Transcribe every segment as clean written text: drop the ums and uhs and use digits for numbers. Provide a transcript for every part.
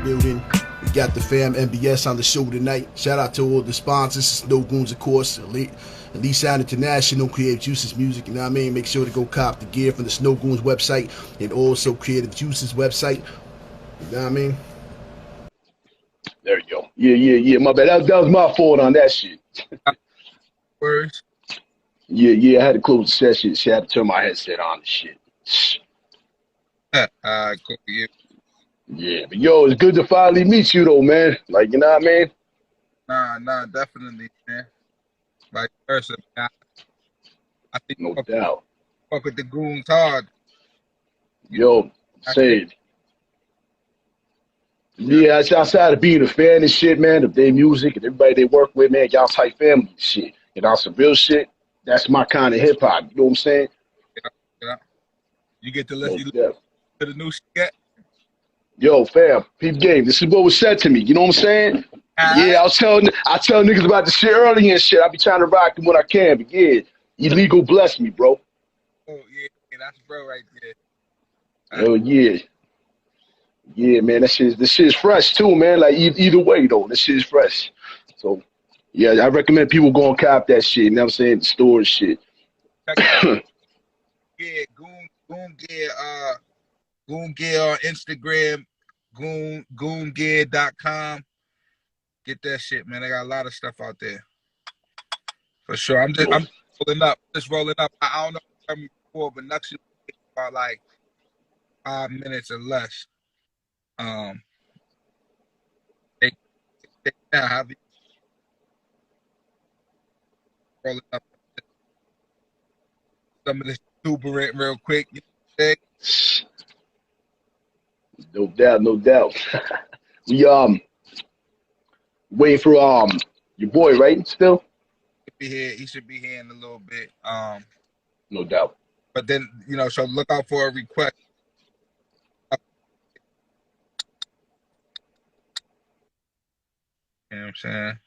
building. We got the fam N.B.S on the show tonight. Shout out to all the sponsors, Snowgoons, of course, Elite Sound International, Creative Juices Music, you know what I mean? Make sure to go cop the gear from the Snowgoons website and also Creative Juices website. You know what I mean? There you go. Yeah. My bad. That was my fault on that shit. Words. Yeah. I had to close the session. So I had to turn my headset on and shit. Cool. Yeah, but yo, it's good to finally meet you though, man. Like, you know what I mean? Nah, definitely, man. Vice versa. I think No doubt. fuck with the goons hard. Yo, same. Yeah, it's outside of being a fan and shit, man, of their music and everybody they work with, man, y'all type family and shit. You know, some real shit. That's my kind of hip hop. You know what I'm saying? Yeah. You get to listen No to the new shit. Yo, fam, peep game. This is what was said to me. You know what I'm saying? Yeah, I tell niggas about the shit early and shit. I be trying to rock them when I can, but yeah, illegal bless me, bro. Oh yeah, that's bro right there. Oh yeah. Yeah, man, this shit's fresh too, man. Like either way though, this shit's fresh. So yeah, I recommend people go and cop that shit, you know what I'm saying? The store and shit. Yeah, Goon Gear on Instagram, goongear.com. Get that shit, man. I got a lot of stuff out there. For sure. I'm rolling up. I don't know what I'm before, but next year about like 5 minutes or less. Have you rolling up some of this exuberant real quick? You know, No doubt. We waiting for your boy, right? Still? he should be here in a little bit. No doubt. But then, you know, so look out for a request. You know what I'm saying?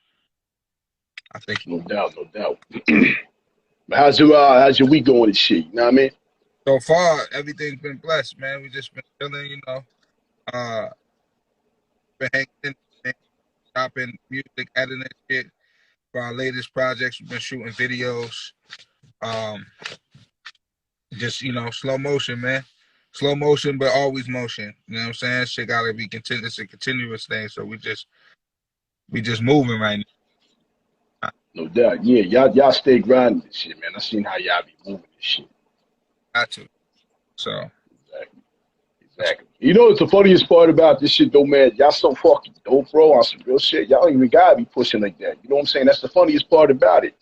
I think No doubt. But how's your week going and shit? You know what I mean? so far everything's been blessed, man. We just been chilling, you know. Been hanging in, chopping music, editing shit for our latest projects. We've been shooting videos. Just, you know, slow motion, man. Slow motion, but always motion. You know what I'm saying? Shit gotta be continuous. It's a continuous thing. So we just moving right now. No doubt. Yeah, y'all stay grinding this shit, man. I seen how y'all be moving this shit. Got to. So Exactly. You know what's the funniest part about this shit though, man? Y'all so fucking dope, bro, on some real shit. Y'all don't even gotta be pushing like that. You know what I'm saying? That's the funniest part about it.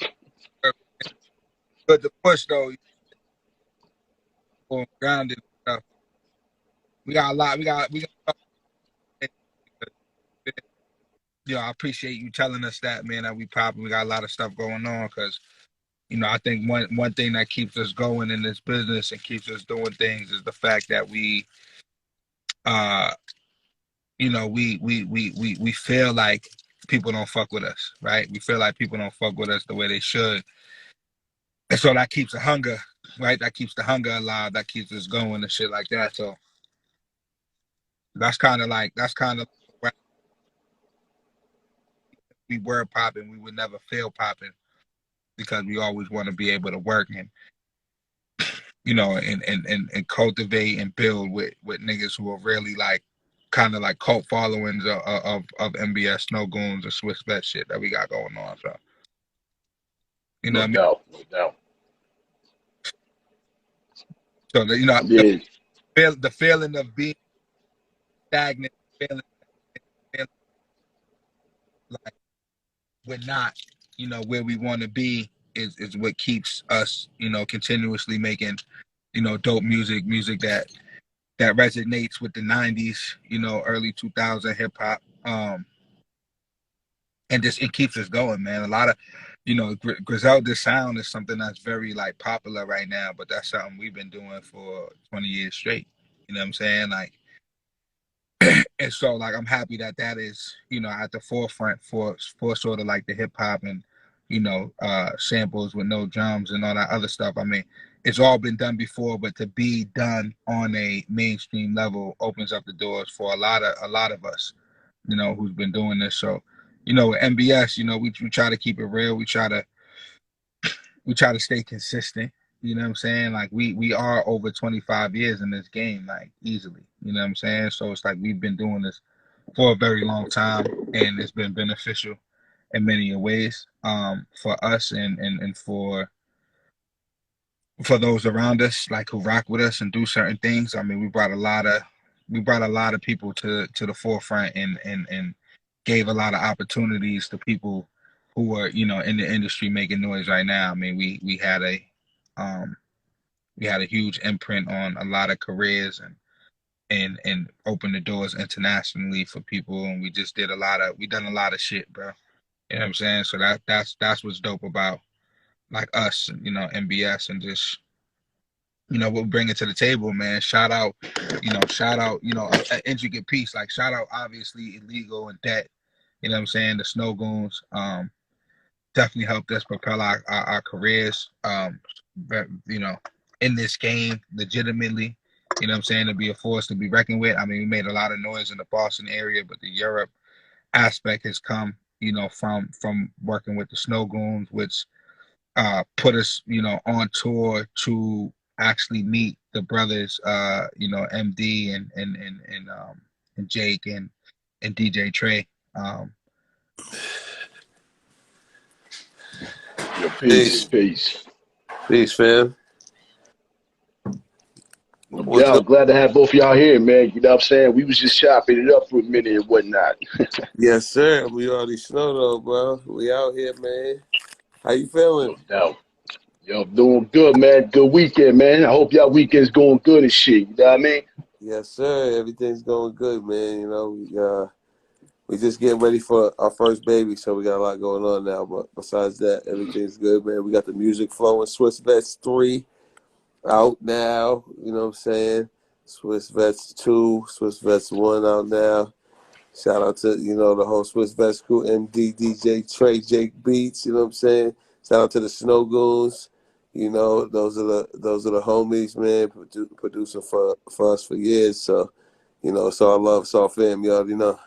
but the push though, on grounded stuff. We got a lot. We got. You know, I appreciate you telling us that, man. That we popping. We got a lot of stuff going on because, you know, I think one thing that keeps us going in this business and keeps us doing things is the fact that we, you know, we feel like people don't fuck with us, right? We feel like people don't fuck with us the way they should, and so that keeps the hunger, right? That keeps the hunger alive. That keeps us going and shit like that. So that's kind of where we were popping. We would never fail popping because we always want to be able to work and, you know, and cultivate and build with niggas who are really like kind of like cult followings of N.B.S, Snowgoons, and Swiss Bet shit that we got going on. So, you know what I mean? No doubt. So, you know, Yeah. the feeling of being stagnant, feeling like we're not, you know, where we want to be is what keeps us, you know, continuously making, you know, dope music that resonates with the 90s, you know, early 2000 hip hop. And just it keeps us going, man. A lot of, you know, Griselda's sound is something that's very like popular right now, but that's something we've been doing for 20 years straight. You know what I'm saying? Like, and so like I'm happy that is, you know, at the forefront for sort of like the hip hop and, you know, samples with no drums and all that other stuff. I mean, it's all been done before, but to be done on a mainstream level opens up the doors for a lot of us. you know, who's been doing this. So, you know, with N.B.S, you know, we try to keep it real. We try to stay consistent. You know what I'm saying? Like we are over 25 years in this game, like easily. You know what I'm saying? So it's like we've been doing this for a very long time, and it's been beneficial in many ways for us and for those around us, like who rock with us and do certain things. I mean, we brought a lot of people to the forefront and gave a lot of opportunities to people who are, you know, in the industry making noise right now. I mean, um we had a huge imprint on a lot of careers and opened the doors internationally for people, and we done a lot of shit, bro. You know what I'm saying? So that's what's dope about like us, you know, N.B.S, and just, you know, what we bring it to the table, man. Shout out, you know, an intricate piece. Like shout out obviously Illegal and Debt, you know what I'm saying? The Snowgoons definitely helped us propel our careers, you know, in this game legitimately. You know what I'm saying? To be a force to be reckoned with. I mean, we made a lot of noise in the Boston area, but the Europe aspect has come, you know, from working with the Snowgoons, which put us, you know, on tour to actually meet the brothers, you know, MD and Jake and DJ Trey. Yo, peace, peace. Peace, fam. No What's going? doubt. Glad to have both of y'all here, man. You know what I'm saying? We was just chopping it up for a minute and whatnot. Yes, sir. We already snow though, bro. We out here, man. How you feeling? No doubt. Yo, doing good, man. Good weekend, man. I hope y'all weekend's going good and shit. You know what I mean? Yes, sir. Everything's going good, man. You know, we just getting ready for our first baby, so we got a lot going on now. But besides that, everything's good, man. We got the music flowing. Swiss Vets 3 out now. You know what I'm saying? Swiss Vets 2, Swiss Vets 1 out now. Shout out to, you know, the whole Swiss Vets crew, MD, DJ Trey, Jake Beats, you know what I'm saying? Shout out to the Snowgoons. You know, those are the homies, man, producing for us for years. So, you know, it's all love, it's all fam, you already know.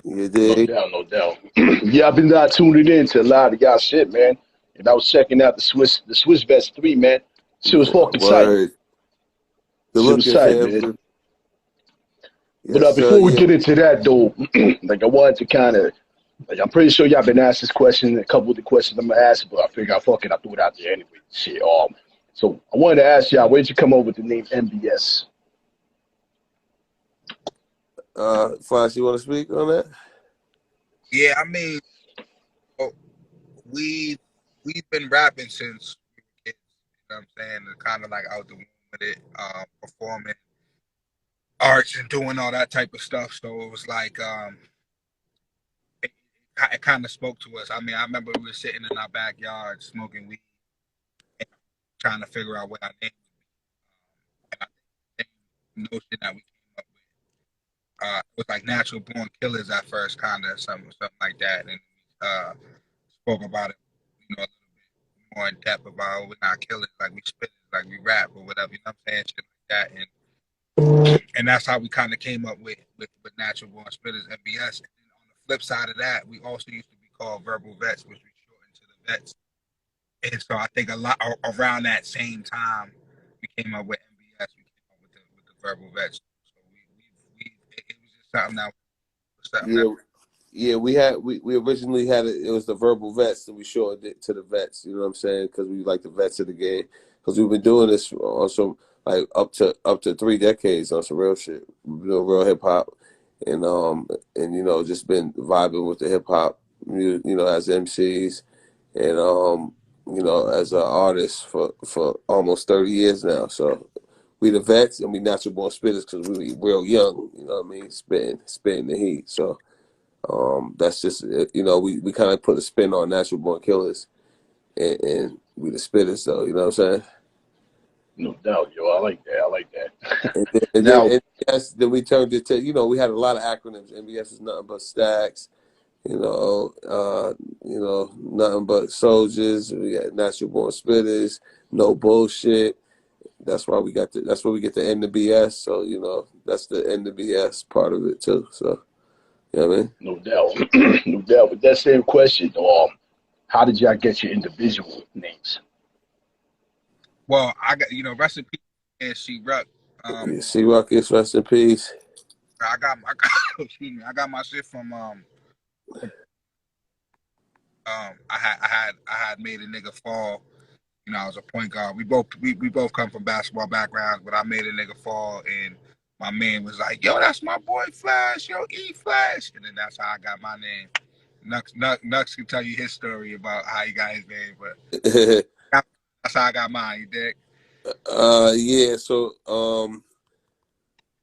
You No dig? doubt, no doubt. Yeah, I've been tuning in to a lot of y'all shit, man. And I was checking out the Swiss Vets 3, man. Shit was fucking tight. Word. Good Shit was looking, tight, man. fam. But Yes, sir, before we yeah. get into that, though, like I wanted to kind of, like I'm pretty sure y'all been asked this question, a couple of the questions I'm gonna ask, but I figured I threw it out there anyway. Shit, so I wanted to ask y'all, where'd you come up with the name N.B.S? Flash, you want to speak on that? Yeah, I mean, oh, we've been rapping since we were kids. You know what I'm saying? And kind of like out the womb with it, performing arts and doing all that type of stuff. So it was like it kind of spoke to us. I mean, I remember we were sitting in our backyard smoking weed, and trying to figure out what our name was. And I think the notion that we came up with was like natural born killers at first, kind of something like that, and spoke about it, you know, a little bit more in depth about, oh, we're not killers, like we spit, like we rap or whatever. You know what I'm saying? Shit like that, and that's how we kind of came up with natural born spitters, N.B.S. And then on the flip side of that, we also used to be called verbal vets, which we shortened to the vets. And so I think a lot around that same time, we came up with N.B.S. We came up with the verbal vets. So it was just something that was something that. Yeah. Yeah, we originally had it was the verbal vets, and we shortened it to the vets. You know what I'm saying? Because we like the vets of the game. Because we've been doing this on some like up to 3 decades on some real shit. We've been doing real hip hop, and you know just been vibing with the hip hop, you know, as MCs, and you know as an artist for almost 30 years now. So we the vets, and we natural born spitters because we real young. You know what I mean? Spitting the heat. So. That's just, you know, we kind of put a spin on natural born killers, and we the spitters, though, you know what I'm saying? No doubt, yo. I like that. I like that. And then Now, NBS, then we turned it to, you know, we had a lot of acronyms. NBS is nothing but stacks, you know, nothing but soldiers. We got natural born spitters, no bullshit, that's why we got that's where we get the N.B.S. So you know that's the N.B.S. part of it too. So you know what I mean? No doubt, no doubt. But that same question, how did y'all get your individual names? Well, I got rest in peace and she rock. Yeah, C Ruckus, rest in peace. I got excuse me. I got my shit from I had made a nigga fall. You know, I was a point guard. We both come from basketball backgrounds, but I made a nigga fall, and my man was like, "Yo, that's my boy Flash. Yo, E Flash," and then that's how I got my name. Nux can tell you his story about how he got his name, but that's how I got mine. You dig? Yeah. So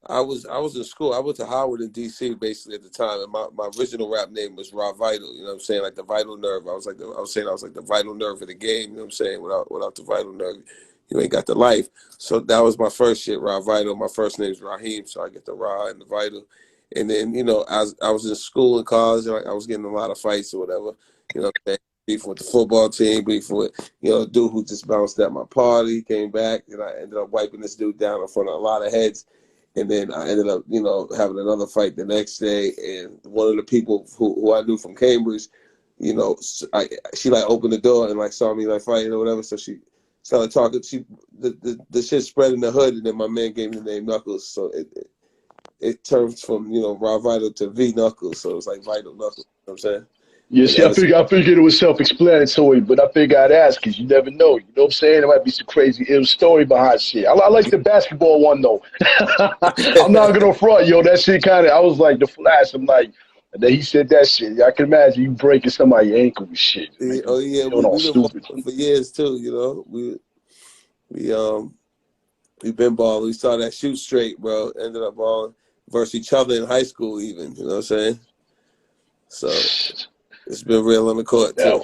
I was in school. I went to Howard in DC basically at the time, and my original rap name was Raw Vital. You know what I'm saying? Like the vital nerve. I was like the vital nerve of the game. You know what I'm saying? Without the vital nerve, you ain't got the life. So that was my first shit, Raw Vital. My first name's Raheem, so I get the Raw and the Vital. And then I was in school and college, and I was getting a lot of fights or whatever. You know, what I'm saying? Beef with the football team, beef with a dude who just bounced at my party, came back, and I ended up wiping this dude down in front of a lot of heads. And then I ended up, having another fight the next day. And one of the people who I knew from Cambridge, she like opened the door and like saw me like fighting or whatever. So she started talking. The shit spread in the hood, and then my man gave me the name Knuckles. So it turned from Raw Vital to V Knuckles. So it's like Vital Knuckles. You know what I'm saying? Yeah, see, I figured it was self-explanatory, but I figured I'd ask because you never know. You know what I'm saying? There might be some crazy ill story behind shit. I like the basketball one, though. I'm not going to front, yo. That shit I was like, the Flash. I'm like, and then he said that shit. I can imagine you breaking somebody's ankle and shit. Yeah, oh, yeah. We've been balling for years, too, We've been balling. We started at Shoot Straight, bro. Ended up balling versus each other in high school even. You know what I'm saying? So it's been real on the court, too.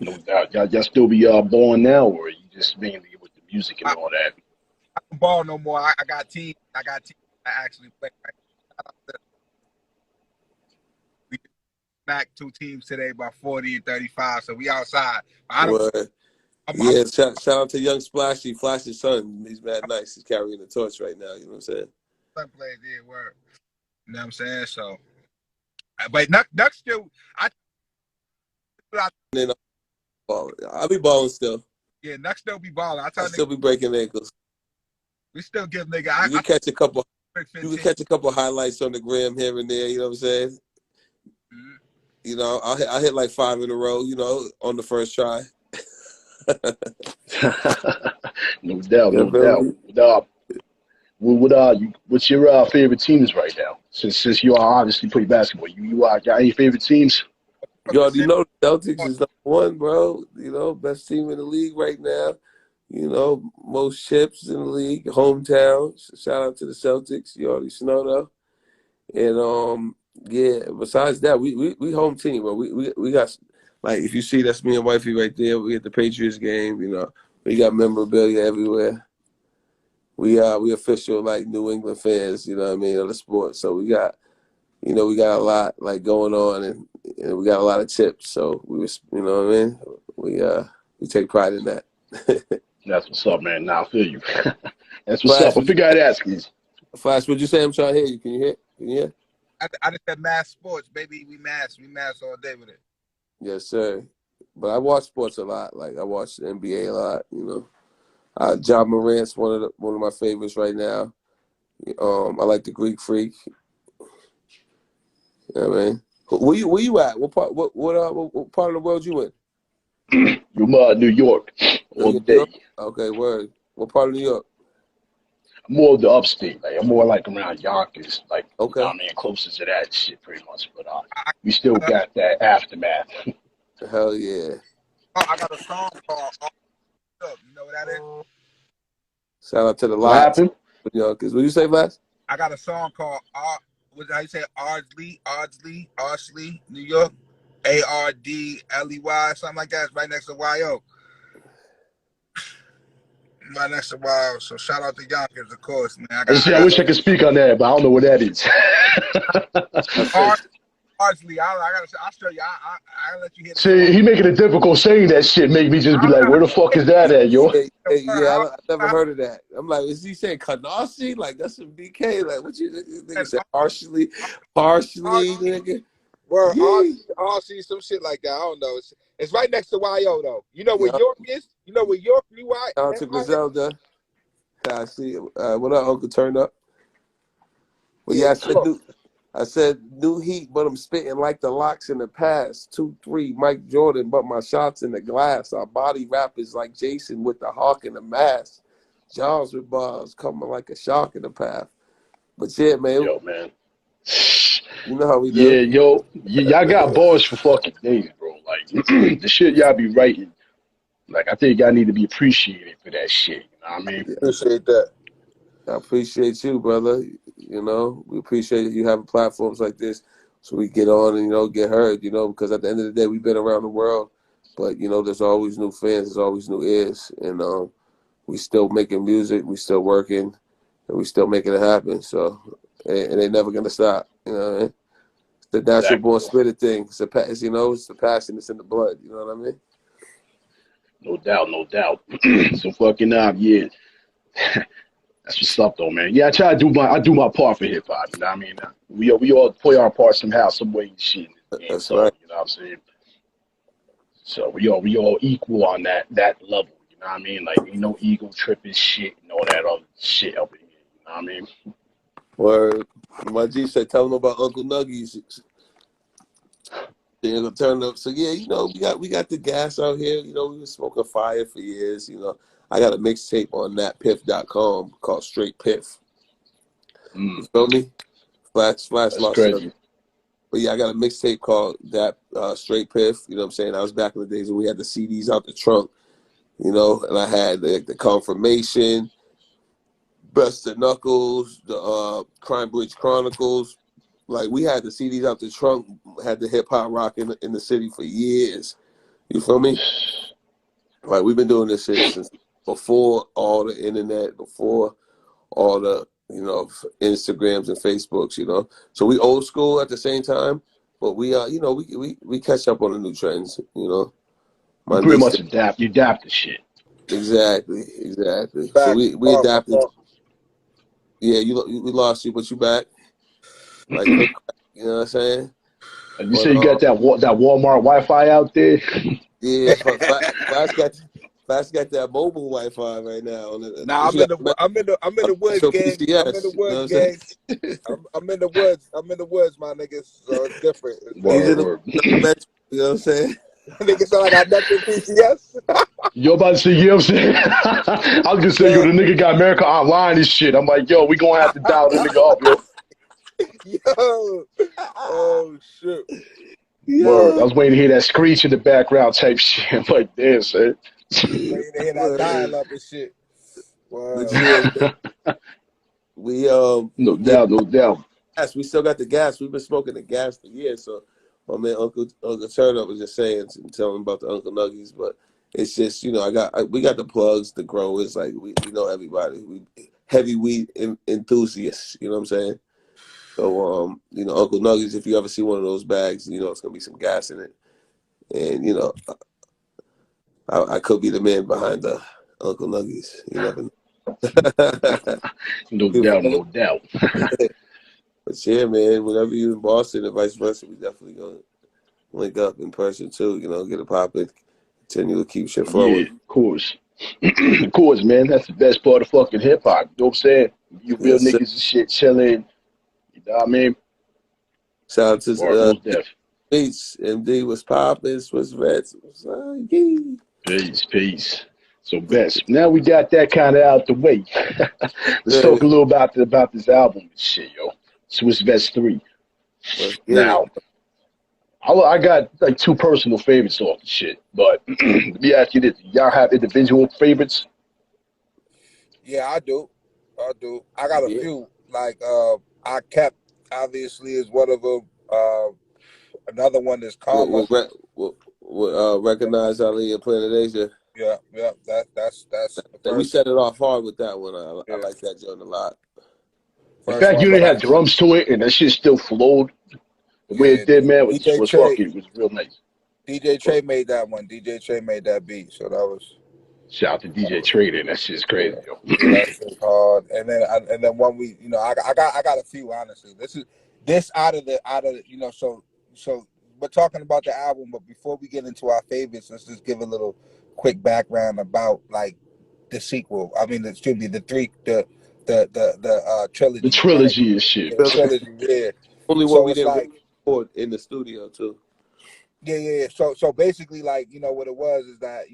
No doubt. Y'all still be balling now, or are you just mainly with the music and all that? I don't ball no more. I got teams. I actually play. We smacked 2 teams today by 40 and 35, so we outside. Yeah, shout out to Young Splashy, Flash's son. He's mad nice. He's carrying the torch right now. You know what I'm saying? Son plays word. You know what I'm saying? So, but Nuck still. I'll be balling still. Yeah, Nuck still be balling. I still be breaking ankles. We still give nigga. You can catch a couple. You can catch a couple highlights on the gram here and there. You know what I'm saying? Mm-hmm. I hit like 5 in a row. On the first try. No doubt. What's your favorite teams right now? Since you are obviously play basketball, you got any favorite teams? You already know the Celtics is #1, bro. Best team in the league right now. Most chips in the league, hometown. Shout out to the Celtics. You already know though. And yeah. Besides that, we home team, bro. We got, like, if you see, that's me and wifey right there. We at the Patriots game. We got memorabilia everywhere. We official like New England fans. You know what I mean, of the sport. So we got a lot like going on, and we got a lot of chips. So you know what I mean. We take pride in that. That's what's up, man. Now I feel you. That's what's up. I figured I'd ask you. Flash, what'd you say? I'm trying to hear you. Can you hear? I just said mass sports, baby. We mass all day with it. Yes, sir. But I watch sports a lot. Like I watch the NBA a lot. John Morant's one of my favorites right now. I like the Greek Freak. You know what I mean? Where you at? What part of the world you in? New York all day. York? Okay, word. What part of New York? More of the upstate. Like I'm more like around Yonkers, like okay. I mean, closer to that shit, pretty much. But we still got that aftermath. Hell yeah! I got a song called "Up." You know what that is? Shout out to the What happened? Yonkers. What you say, Flash? I got a song called how you say Ardsley, New York, ARDLEY, something like that. It's right next to YO. Right next to YO. So shout out to Yonkers, of course, man. I wish I could speak on that, but I don't know what that is. Partially, I'll show you. I'll let you hear the See, song. he making it difficult saying that shit. Make me just be like, where the fuck is that at, yo? I never heard of that. I'm like, is he saying Kanasi? Like, that's some BK. Like, what you nigga said? Partially, nigga. Well, Yeah. I'll see some shit like that. I don't know. It's right next to YO though. You know where Yeah. York is? You know where York? Shout out to Griselda. I see. What up, Uncle Turn Up? Well, yeah, I said new heat, but I'm spitting like the locks in the past. 2-3, Mike Jordan, but my shots in the glass. Our body rap is like Jason with the hawk and the mask. Jaws with bars coming like a shark in the path. But yeah, man. Yo, man. You know how we do. Yeah, yo. Y'all got bars for fucking days, bro. Like, the shit y'all be writing. Like, I think y'all need to be appreciated for that shit. You know what I mean? Appreciate that. I appreciate you, brother. You know, we appreciate you having platforms like this so we get on and, you know, get heard, you know, because at the end of the day, we've been around the world. But, you know, there's always new fans, there's always new ears. And we still making music, we still working, and we still making it happen. So, and they're never going to stop. You know what I mean? It's the natural born spirit thing. It's you know, it's the passion that's in the blood. You know what I mean? No doubt, no doubt. So fucking yeah. That's what's up though, man. Yeah, I do my part for hip hop. You know what I mean? We all play our part somehow, some way and shit. That's right. You know what I'm saying? So we all equal on that level. You know what I mean? Like ain't no ego tripping shit and all that other shit up in here. You know what I mean? Word. My G said, tell them about Uncle Nuggies. They're gonna turn up. So yeah, you know, we got the gas out here. You know, we been smoking fire for years. You know, I got a mixtape on thatpiff.com called Straight Piff. You feel me? Flash lost. Crazy. But yeah, I got a mixtape called That Straight Piff. You know what I'm saying? I was back in the days when we had the CDs out the trunk. You know, and I had the Confirmation, Best of Knuckles, the Crime Bridge Chronicles. Like, we had the CDs out the trunk, had the hip-hop rock in the city for years. You feel me? Like, we've been doing this shit since before all the internet, before all the, you know, Instagrams and Facebooks, you know. So we old school at the same time, but we, you know, we catch up on the new trends, you know. You pretty much adapt. You adapt to shit. Exactly. So we adapted. Yeah, we lost you, but you back. Like, you know what I'm saying? And you say you got that Walmart Wi-Fi out there? Yeah, Flash got that mobile Wi-Fi right now. Nah, I'm in the woods, gang. PCS, I'm in the woods, gang. I'm in the woods. I'm in the woods, my niggas. So it's different. Word. You know what I'm saying? Niggas sound like I got nothing PCS. Yo, about to say, you know what I'm saying? I was gonna say, yo, the nigga got America Online and shit. I'm like, yo, we gonna have to dial the nigga up, yo. Yo. Oh, shit. Word. I was waiting to hear that screech in the background type shit. I'm like, damn, son. Waiting to hear that dial up and shit. Wow. We no doubt. Yes, we still got the gas. We've been smoking the gas for years. So my man Uncle Turner was just saying and telling about the Uncle Nuggies, but it's just, you know, we got the plugs, the growers, like we know everybody. We heavy weed enthusiasts, you know what I'm saying? So you know, Uncle Nuggies, if you ever see one of those bags, you know it's gonna be some gas in it. And you know, I could be the man behind the Uncle Nuggies. You never know. No doubt. But yeah, man, whenever you're in Boston and vice versa, we definitely gonna link up in person too. You know, get it popping, continue to keep shit flowing. Yeah, of course. Of course, man. That's the best part of fucking hip hop. You know what I'm saying? You real niggas and shit chilling. You know what I mean? Shout out to Beats. N.B.S was popping. Swiss Vets. Peace. So best. Now we got that kind of out the way. Let's talk a little about this album and shit, yo. Swiss Vets 3. Now, I got like two personal favorites off the shit, but let me ask you this: y'all have individual favorites? Yeah, I do. I got a few. Like I kept obviously is one of them. Another one is Karma. Recognize Ali and Planet Asia. Yeah. That's we set it off hard with that one. I like that joint a lot. In fact, you didn't have drums to it, and that shit still flowed. The way Yeah, it did, man, DJ was Trey, fucking, was real nice. DJ Trey made that one. DJ Trey made that beat, so Shout out to DJ Trader, that shit's yeah, crazy, yo. yeah, that shit's hard. And then one we, I got a few honestly. This out of so we're talking about the album, but before we get into our favorites, let's just give a little quick background about like the sequel. I mean, excuse me, the The trilogy, right? trilogy and shit. Yeah, the trilogy, yeah. Only one So we it's didn't like, record in the studio too. yeah. So basically, like, what it was is that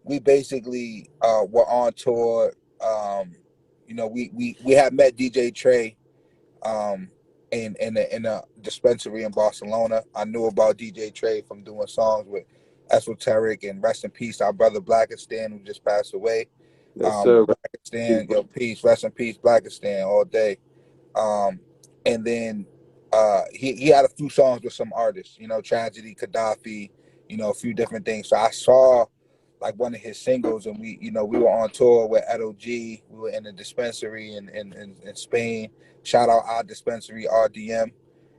we basically were on tour. We had met DJ Trey in a dispensary in Barcelona. I knew about DJ Trey from doing songs with Esoteric, and rest in peace our brother Blackistan, who just passed away. Yes, sir. Blackistan, yo, peace, rest in peace, Blackistan, all day. And then he had a few songs with some artists, Tragedy, Gaddafi, a few different things. So I saw like one of his singles, and we were on tour with Edo G. We were in a dispensary in Spain. Shout out our dispensary, RDM.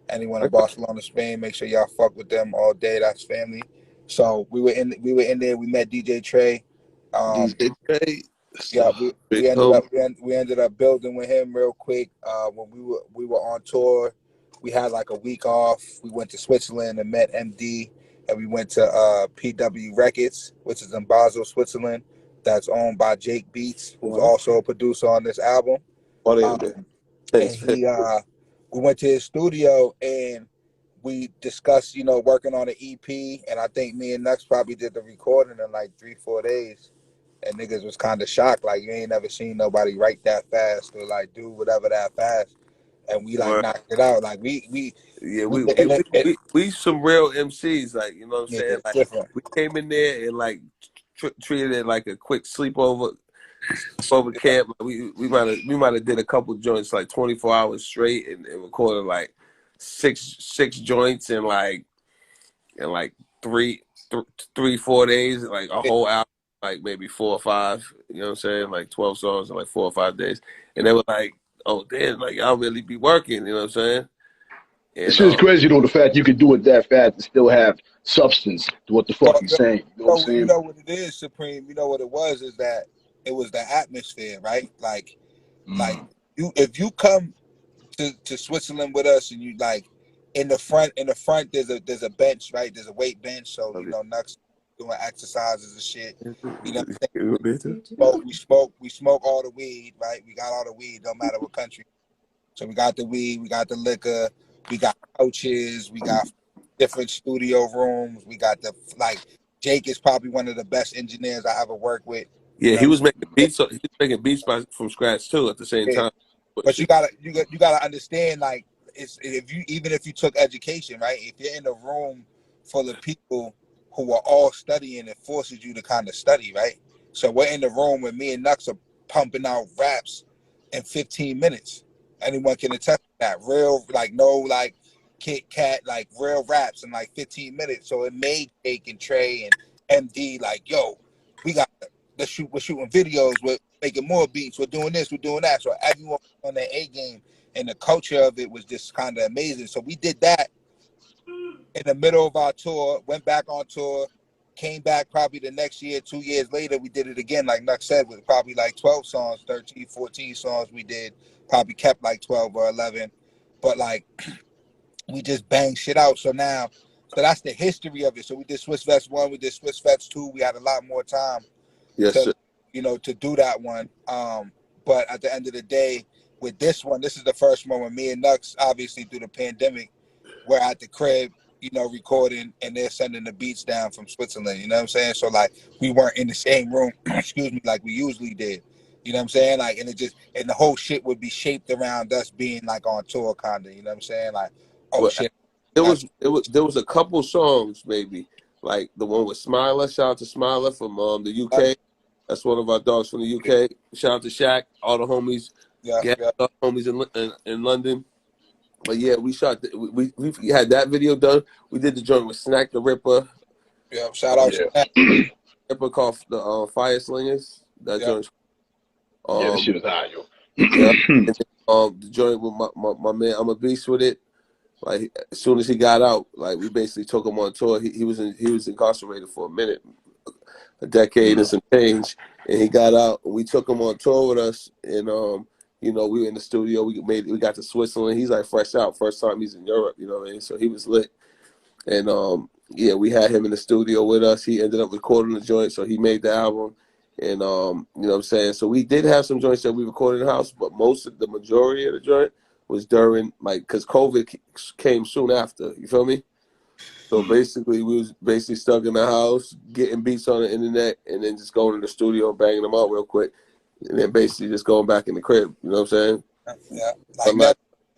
Anyone in Barcelona, Spain, make sure y'all fuck with them all day. That's family. So we were in there. We met DJ Trey. DJ Trey. Yeah, we ended up building with him real quick. When we were on tour, we had like a week off. We went to Switzerland and met MD, and we went to PW Records, which is in Basel, Switzerland. That's owned by Jake Beats, who's also a producer on this album. And we went to his studio and we discussed, working on an EP. And I think me and Nux probably did the recording in like 3-4 days. And niggas was kind of shocked, like you ain't never seen nobody write that fast or like do whatever that fast. And we like knocked it out. Like we some real MCs, like, you know what I'm saying? Like different. we came in there and like treated it like a quick sleepover camp. Like, we might have did a couple joints like 24 hours straight and recorded like six joints in like 3-4 days, like a whole album, like maybe 4 or 5, you know what I'm saying? Like 12 songs in like 4 or 5 days. And they were like, oh damn, like y'all really be working, you know what I'm saying? And it's just crazy though, the fact you could do it that fast and still have substance to what the fuck you're saying. You know what I'm saying? You know what it is, Supreme. You know what it was is that it was the atmosphere, right? Like if you come to Switzerland with us and you like in the front there's a bench, right? There's a weight bench, so Nux doing exercises and shit. We smoke all the weed, right? We got all the weed, don't matter what country. So we got the weed, we got the liquor, we got couches, we got different studio rooms, we got Jake is probably one of the best engineers I ever worked with. Yeah, he was making beats. He was making beats from scratch too at the same time. But you gotta understand, like, even if you took education, right? If you're in a room full of people who are all studying, it forces you to kind of study, right? So we're in the room where me and Nux are pumping out raps in 15 minutes. Anyone can attest to that. Real, like, no, like, Kit Kat, like, real raps in like 15 minutes. So it made Jake and Trey and MD like, yo, we're shooting videos, we're making more beats, we're doing this, we're doing that. So everyone on their A game, and the culture of it was just kind of amazing. So we did that in the middle of our tour, went back on tour, came back probably the next year, 2 years later, we did it again, like Nux said, with probably like 12 songs, 13, 14 songs we did, probably kept like 12 or 11. But like, we just banged shit out. So that's the history of it. So we did Swiss Fest 1, we did Swiss Fest 2, we had a lot more time to do that one. But at the end of the day, with this one, this is the first one when me and Nux, obviously through the pandemic, we're at the crib, recording, and they're sending the beats down from Switzerland, you know what I'm saying? So like, we weren't in the same room, excuse me, like we usually did. You know what I'm saying? Like, and the whole shit would be shaped around us being like on tour kinda, you know what I'm saying? Like, shit. There was a couple songs maybe, like the one with Smiler, shout out to Smiler from the UK. That's one of our dogs from the UK. Shout out to Shaq, all the homies, homies in London. But yeah, we shot. We had that video done. We did the joint with Snack the Ripper. Yeah, shout out to Snack. Ripper called the Fire Slingers. That joint. That shit was high, yo. And then, the joint with my man, I'm a beast with it. Like as soon as he got out, like we basically took him on tour. He was incarcerated for a minute, a decade and some change, and he got out. We took him on tour with us, and you know, we were in the studio. We got to Switzerland. He's like fresh out, first time he's in Europe. You know what I mean? So he was lit, and yeah, we had him in the studio with us. He ended up recording the joint, so he made the album. And you know what I'm saying? So we did have some joints that we recorded in the house, but the majority of the joint was during, like, because COVID came soon after. You feel me? So basically, we was basically stuck in the house, getting beats on the internet, and then just going to the studio and banging them out real quick, and then basically just going back in the crib. You know what I'm saying? Yeah, like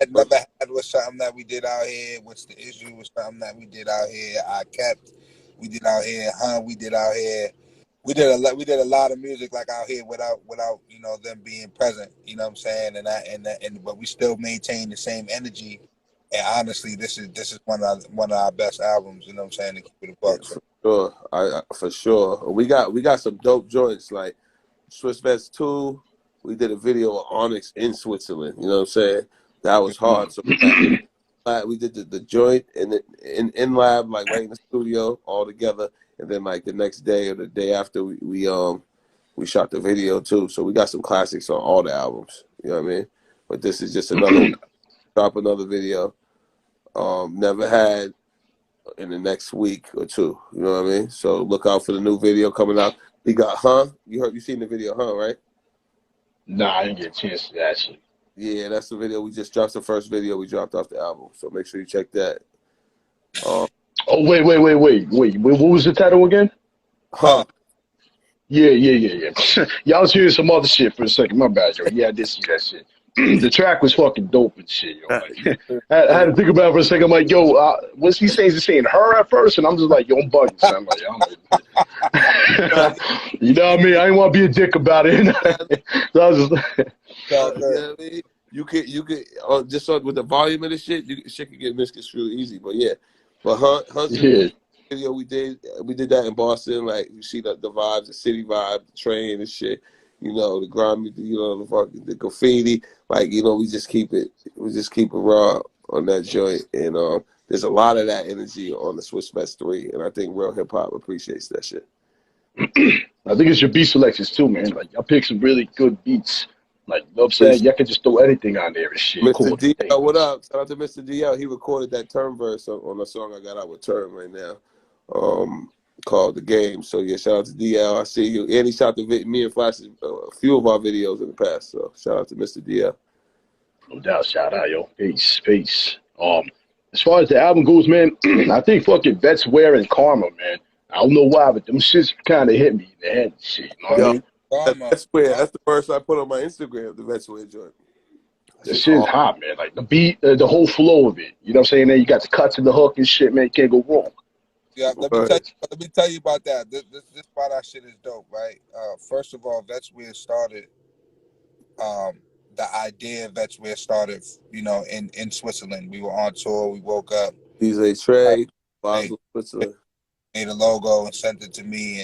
never had was something that we did out here. What's the issue was something that we did out here. We did out here. We did out here. We did a lot of music like out here without you know them being present. You know what I'm saying? And but we still maintain the same energy. And honestly, this is one of our best albums. You know what I'm saying? To keep it a buck. For sure, for sure. We got some dope joints like Swiss Vets 2. We did a video of Onyx in Switzerland. You know what I'm saying? That was hard. So we did the joint and in lab, like right in the studio all together. And then like the next day or the day after, we shot the video too. So we got some classics on all the albums. You know what I mean? But this is just another drop another video. Never had in the next week or two. You know what I mean? So look out for the new video coming out. We got you seen the video, right? Nah, I didn't get a chance to actually. Yeah, that's the video. We just dropped the first video we dropped off the album. So make sure you check that. Oh wait. What was the title again? Yeah. Y'all was hearing some other shit for a second. My bad, yo. Yeah, I did see that shit. The track was fucking dope and shit, yo. Like, I had to think about it for a second. I'm like, yo, what's he saying? Is he saying her at first? And I'm just like, yo, I'm bugging. So I'm like, you know what I mean? I didn't want to be a dick about it. So I was just like, you know what I mean? You could just with the volume of the shit, shit could get misconstrued easy. But yeah, but Hunt's video we did that in Boston. Like you see the vibes, the city vibe, the train and shit. You know, the grimy, you know, the graffiti. Like, you know, we just keep it raw on that joint. And there's a lot of that energy on the Swiss Vets 3, and I think real hip hop appreciates that shit. I think it's your beat selections too, man. Like y'all pick some really good beats. Like, you know what I'm saying? Y'all can just throw anything on there and shit. Mr. Cool. DL, what up? Shout out to Mr. DL. He recorded that Term verse on the song I got out with Term right now, called The Game. So yeah, shout out to DL. I see you. And he shot me and Flash a few of our videos in the past. So shout out to Mr. DL. No doubt. Shout out, yo. Peace. As far as the album goes, man, I think fucking Vets Wear and Karma, man. I don't know why, but them shits kind of hit me in the head and shit. You know what I mean? That's the verse I put on my Instagram, the Vets Wear joint. That shit is hot, man. Like the beat, the whole flow of it. You know what I'm saying? Then you got the cuts and the hook and shit, man. You can't go wrong. Yeah, let me tell you about that. This part of our shit is dope, right? First of all, Vets Wear started. The idea of Vets Wear started, you know, in Switzerland. We were on tour. We woke up. DJ Trey, Basel, Switzerland. Made a logo and sent it to me,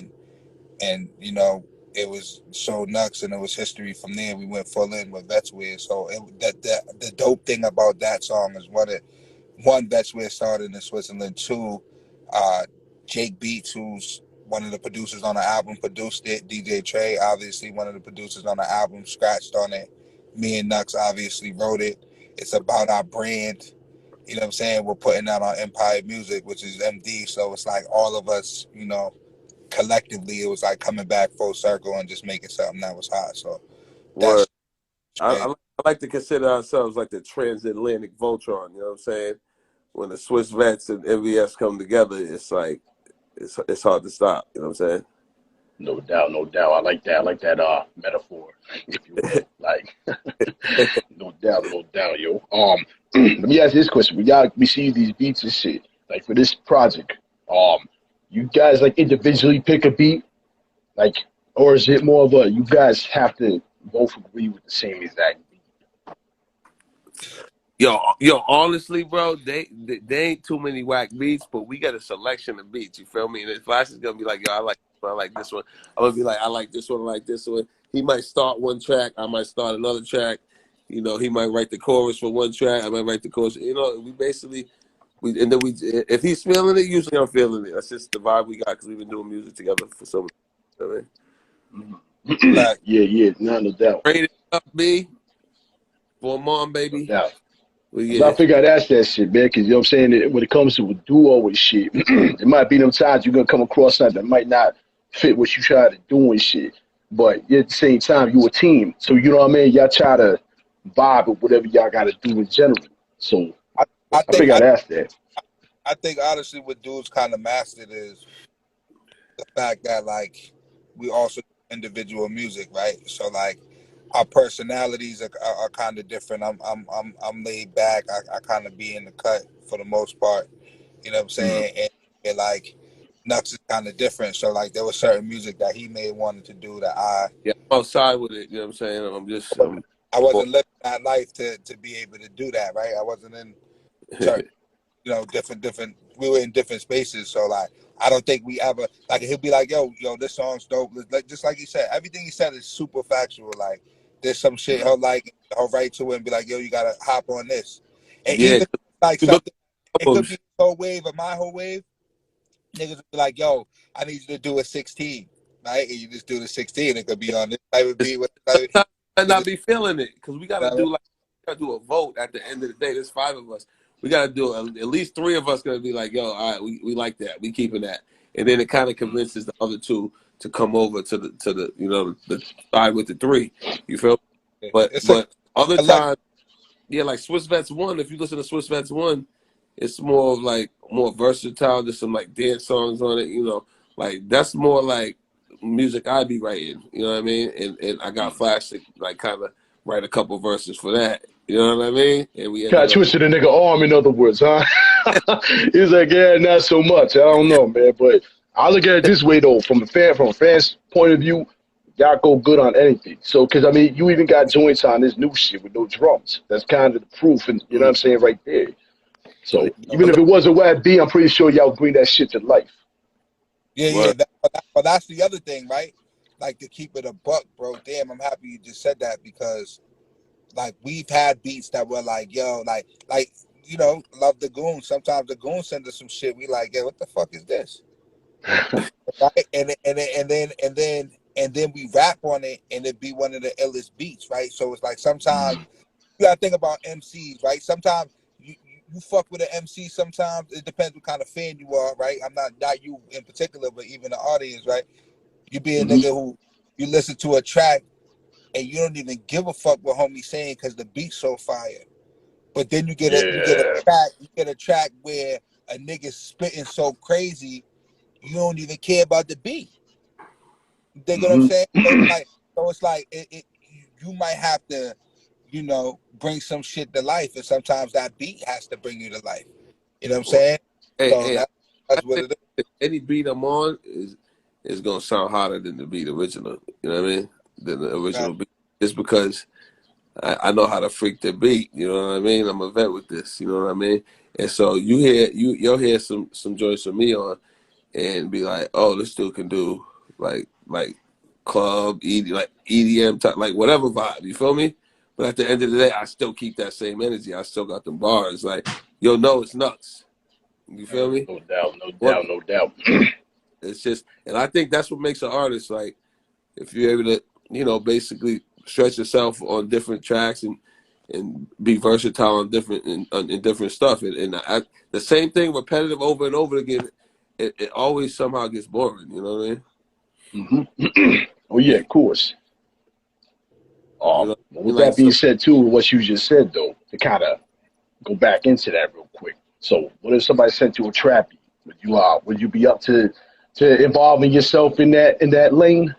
and you know, it was so nuts, and it was history from there. We went full in with Vets Wear. So the dope thing about that song is one, Vets Wear started in Switzerland. Two, Jake Beats, who's one of the producers on the album, produced it. DJ Trey, obviously one of the producers on the album, scratched on it. Me and Nux obviously wrote it. It's about our brand. You know what I'm saying? We're putting that on Empire Music, which is MD. So it's like all of us, you know, collectively, it was like coming back full circle and just making something that was hot. So that's I like to consider ourselves like the transatlantic Voltron. You know what I'm saying? When the Swiss Vets and N.B.S come together, it's like it's hard to stop. You know what I'm saying? No doubt. I like that metaphor, if you will. Like, no doubt, yo. Let me ask this question: we see these beats and shit. Like for this project, you guys like individually pick a beat, like, or is it more of a you guys have to both agree with the same exact beat? Yo, honestly, bro, they ain't too many whack beats, but we got a selection of beats. You feel me? And if Flash is gonna be like, yo, I like this one. I'm gonna be like, I like this one, I like this one. He might start one track, I might start another track, You know, he might write the chorus for one track. I might write the chorus. You know, we basically and then if he's feeling it, usually I'm feeling it. That's just the vibe we got because we've been doing music together for so much. You know what I mean? Like, Yeah, no doubt. Rated up, B. For mom, No baby. doubt. Well, So I yeah. figured I'd ask that shit, man, because you know what I'm saying? When it comes to a duo with shit, it might be them times you're going to come across something that might not fit what you try to do and shit. But at the same time, you a team. So, you know what I mean? Y'all try to vibe with whatever y'all got to do in general. So I I think figured I'd ask that. I think honestly, what dudes kind of mastered is the fact that like we also do individual music, right? So like our personalities are kind of different. I'm laid back. I kind of be in the cut for the most part. You know what I'm Mm. saying? And like Nux is kind of different. So like there was certain music that he may have wanted to do that Yeah, I'm outside with it. You know what I'm saying? I wasn't living that life to be able to do that, right? I wasn't in certain, you know, different. We were in different spaces, so like I don't think we ever like he'll be like, yo, this song's dope. Like just like he said, everything he said is super factual. Like there's some shit he'll write to it and be like, yo, you gotta hop on this, and Yeah, even like you look something, at it could albums. be his whole wave or my whole wave. Niggas would be like, yo, I need you to do a 16, right? And you just do the 16. It could be on this type of beat. Sometimes I You not be feeling it because we gotta know, do a vote at the end of the day. There's 5 of us. We gotta do at least 3 of us gonna be like, yo, all right, we like that. We keeping that, and then it kind of convinces the other 2 to come over to the you know the side with the 3. You feel? But it's a other collect. times, yeah, like Swiss Vets 1. If you listen to Swiss Vets 1, it's more of like more versatile. There's some like dance songs on it. You know, like that's more like music I be writing. You know what I mean? And I got Flash to like kind of write a couple verses for that. You know what I mean? And we Kind ended of up. twisted a nigga arm, in other words, huh? He's like, yeah, not so much. I don't know, man. But I look at it this way, though, from a fan's point of view, y'all go good on anything. So, because, I mean, you even got joints on this new shit with no drums. That's kind of the proof, and you know what I'm saying, right there. So, even if it was a wet beat, I'm pretty sure y'all bring that shit to life. Yeah. But that's the other thing, right? Like to keep it a buck, bro. Damn, I'm happy you just said that because like we've had beats that were like, yo, like you know, love the goons. Sometimes the goons send us some shit. We like, yo, what the fuck is this? Right? And then we rap on it, and it be one of the illest beats, right? So it's like sometimes you gotta think about MCs, right? Sometimes you fuck with an MC. Sometimes it depends what kind of fan you are, right? I'm not you in particular, but even the audience, right? You be a Mm-hmm. nigga who you listen to a track and you don't even give a fuck what homie's saying because the beat's so fire. But then you get Yeah. a track where a nigga's spitting so crazy, you don't even care about the beat. You dig what I'm saying? So it's like you might have to, you know, bring some shit to life, and sometimes that beat has to bring you to life. You know what I'm saying? So Hey, I that's what think it is. any beat I'm on is gonna sound hotter than the beat original. You know what I mean? Than the Right. original beat, just because I know how to freak the beat. You know what I mean? I'm a vet with this. You know what I mean? And so you'll hear some joints from me on and be like, oh, this dude can do like club like EDM type, like whatever vibe. You feel me? But at the end of the day, I still keep that same energy. I still got them bars. Like, yo, no, it's nuts. You feel me? No doubt, no What? doubt, no doubt. It's just, and I think that's what makes an artist like if you're able to, you know, basically stretch yourself on different tracks and be versatile on in different stuff. The same thing repetitive over and over again, it always somehow gets boring. You know what I mean? Oh, yeah, of course. You know, But and with like that being so, said, too, what you just said, though, to kind of go back into that real quick. So, what if somebody sent you a trap beat? Would you be up to involving yourself in that lane?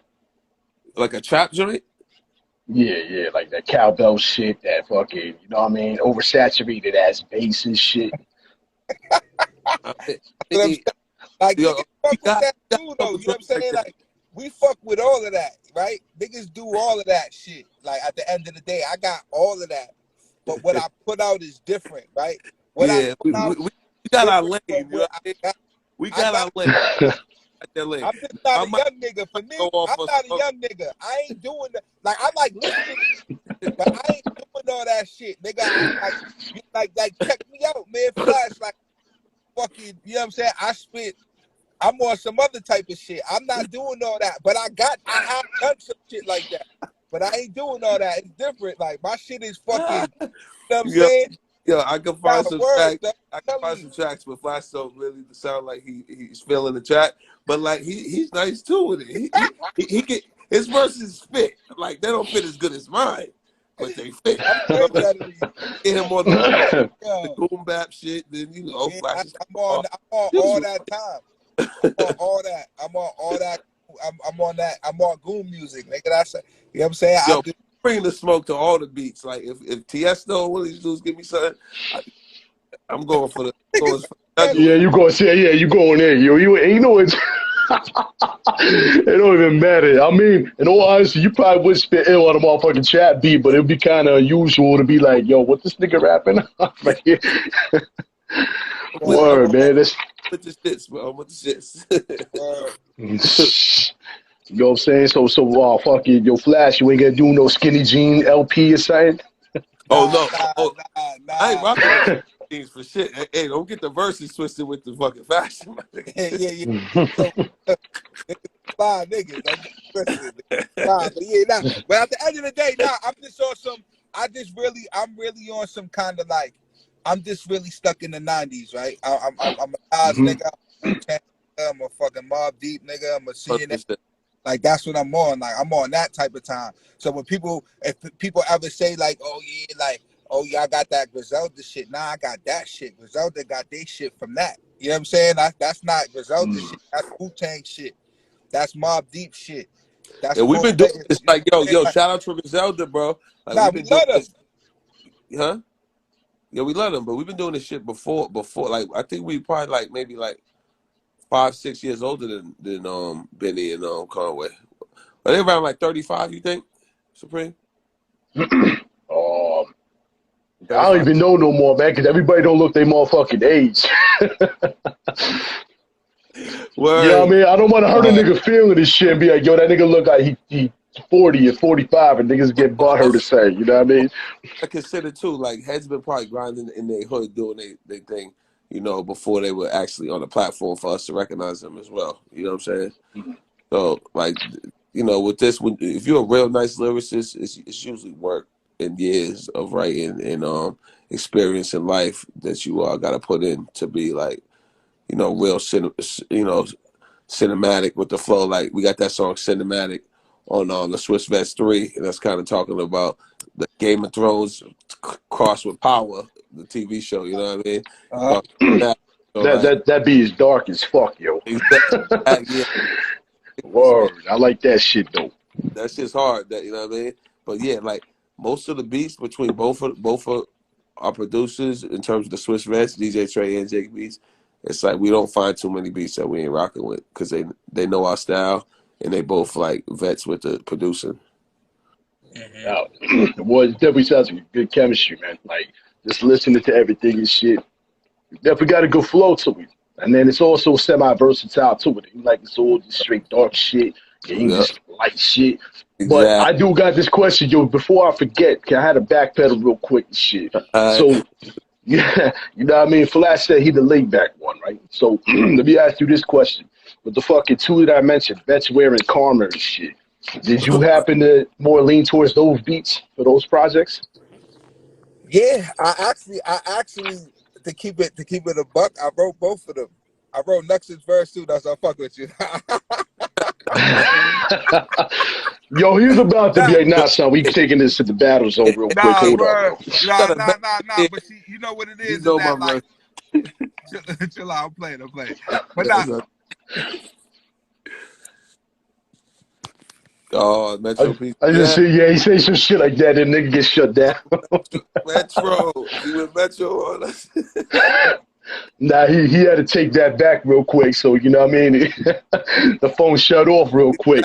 like a trap joint. Yeah, like that cowbell shit, that fucking, you know what I mean, oversaturated ass bass and shit. I You know what I'm mean, saying? Like yo, niggas fuck with that you got too, a though. couple You know what I'm joints like saying? that. Like we fuck with all of that, right? Niggas do all of that shit. Like at the end of the day, I got all of that. But what I put out is different, right? What I Yeah, put out we is got our different lane. from You know what what I mean? got. We I got got our lane. That lane. I'm just not I a might young nigga. For go me, off I'm on not a some. young nigga. I ain't doing that. Like I like listening, but I ain't doing all that shit, nigga. Like, check me out, man. Flash, like, fucking, you know what I'm saying? I'm on some other type of shit. I'm not doing all that, but I have done some shit like that. But I ain't doing all that. It's different. Like, my shit is fucking, you know what I'm saying? Yo, I can find some Words, tracks. I can find some tracks, but Flash don't really sound like he's feeling the track. But like he's nice too with it. He can, his verses fit. Like they don't fit as good as mine, but they fit. I'm way better than you. Get him on the boom bap shit. Then you know, Yeah, Flash is I'm on all that time. I'm on all that. I'm on all that. I'm on that. I'm on goon music, nigga. That's, you know what I'm saying? Yo, bring the smoke to all the beats. Like if Tiesto or one of these dudes give me something, I'm going for the. Yeah, you going to say, yeah, you going in, yo. You know it's. It don't even matter. I mean, in all honesty, you probably would spit ill on a motherfucking chat beat, but it'd be kind of unusual to be like, yo, what this nigga rapping? Like, word, man. That's. With the shits, bro. With the shits. You know what I'm saying? So, fuck it. Yo, Flash, you ain't gonna do no skinny jean LP or something? Nah. I ain't rocking with jeans for shit. Hey, don't get the verses twisted with the fucking fashion. Yeah. So, five niggas. Don't get twisted. But yeah, nah. But at the end of the day, I'm just on some. I'm really on some kind of like. I'm just really stuck in the 90s, right? I'm a Nas nigga. I'm a fucking Mobb Deep nigga. I'm a CNN. Like that's what I'm on. Like I'm on that type of time. So when if people ever say like, oh yeah, I got that Griselda shit. Nah, I got that shit. Griselda got their shit from that. You know what I'm saying? That's not Griselda shit. That's Wu-Tang shit. That's Mobb Deep shit. That's and we've been doing this like, yo, shout out to Griselda, bro. Like, we love them. Huh? Yeah, we love them, but we've been doing this shit before. Like, I think we probably like maybe like 5-6 years older than Benny and Conway. Are they around like 35? You think, Supreme? I don't even know no more, man, because everybody don't look their motherfucking age. Word. You know what I mean? I don't want to hurt a nigga feeling this shit and be like, yo, that nigga look like he 40 or 45 and niggas get butthurt to say, you know what I mean? I consider too, like heads been probably grinding in their hood doing their thing, you know, before they were actually on the platform for us to recognize them as well. You know what I'm saying? So like, you know, with this, if you're a real nice lyricist, it's usually work and years of writing and experience in life that you got to put in to be like, you know, real, cinematic with the flow. Like we got that song "Cinematic" on the Swiss Vets 3, and that's kind of talking about the Game of Thrones crossed with Power, the TV show. You know what I mean? That beat is dark as fuck, yo. Yeah. Word, I like that shit though. That shit's hard. That, you know what I mean? But yeah, like most of the beats between both of our producers in terms of the Swiss Vets, DJ Trey and Jake Beats, it's like we don't find too many beats that we ain't rocking with because they know our style and they both like vets with the producing. Well, it definitely sounds like good chemistry, man. Like just listening to everything and shit. Definitely got a good flow to it. And then it's also semi-versatile to it. Like it's all just straight dark shit. You ain't just light shit. Exactly. But I do got this question, yo. Before I forget, I had to backpedal real quick and shit. So, yeah, you know what I mean? Flash said he the laid back one, right? So let me ask you this question. With the fucking two that I mentioned, Vets wearing Karma and shit, did you happen to more lean towards those beats for those projects? Yeah, I actually to keep it a buck, I wrote both of them. I wrote Nux's verse too. That's why I fuck with you. Yo, he was about to be like, nah, son, we taking this to the battle zone real quick. Hold on. Nah. But see, you know what it is? You know that, my like, chill out. I'm playing. But nah. Oh, Metro P. I just say, yeah, he say some shit like that and nigga get shut down. Metro. You went Metro on us. Nah, he had to take that back real quick. So, you know what I mean? The phone shut off real quick.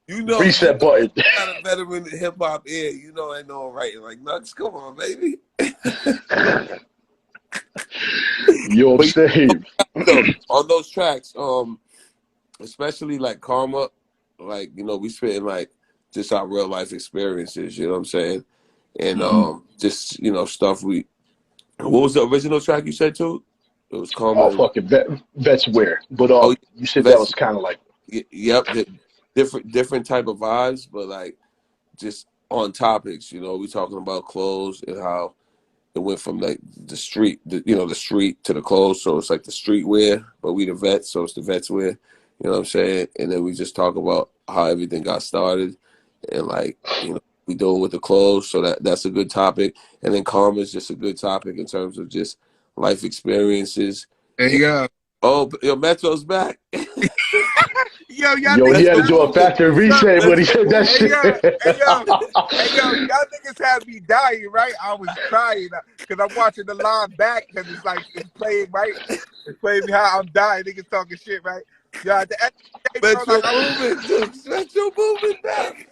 You know, reset button. Got a veteran in hip hop ear. You know, I know writing like Nux. Come on, baby. Yo, I'm saying. On those tracks, especially like Karma, like, you know, we spitting like just our real life experiences, you know what I'm saying? and just stuff we. What was the original track you said too? It was Oh, Karma. fucking vets wear. But Oh, you said that Vets. was kind of like, Yep, different type of vibes, but like just on topics. We talking about clothes and how it went from like the street, the street to the clothes. So it's like the streetwear, but we the vets, so it's the vets wear. You know what I'm saying? And then we just talk about how everything got started, and like we doing with the clothes. So that's a good topic. And then karma is just a good topic in terms of just life experiences. There you go. Oh, Metro's back. Yo, y'all yo, he niggas had to got do a factory reset when he said that Hey shit. yo, y'all niggas had me dying, right? I was crying because I'm watching the live back because it's playing, right? It's playing me how I'm dying. Niggas talking shit, right? Yeah, at the end of the day, bro, Metro moving back.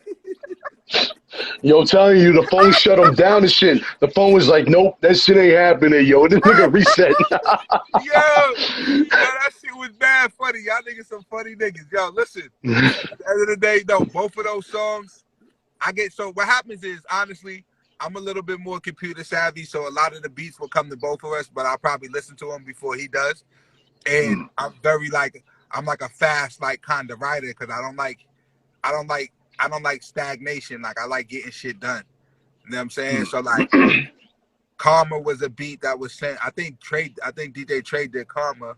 Yo, telling you, the phone shut him down and shit. The phone was like, nope, that shit ain't happening, yo. This nigga reset. yo, that shit was bad funny. Y'all niggas some funny niggas. Yo, listen. At the end of the day, though, both of those songs, so what happens is, honestly, I'm a little bit more computer savvy, so a lot of the beats will come to both of us, but I'll probably listen to him before he does. And I'm like a fast, like, kind of writer, because I don't like stagnation. Like, I like getting shit done. You know what I'm saying? So like Karma was a beat that was sent. I think DJ Trey did Karma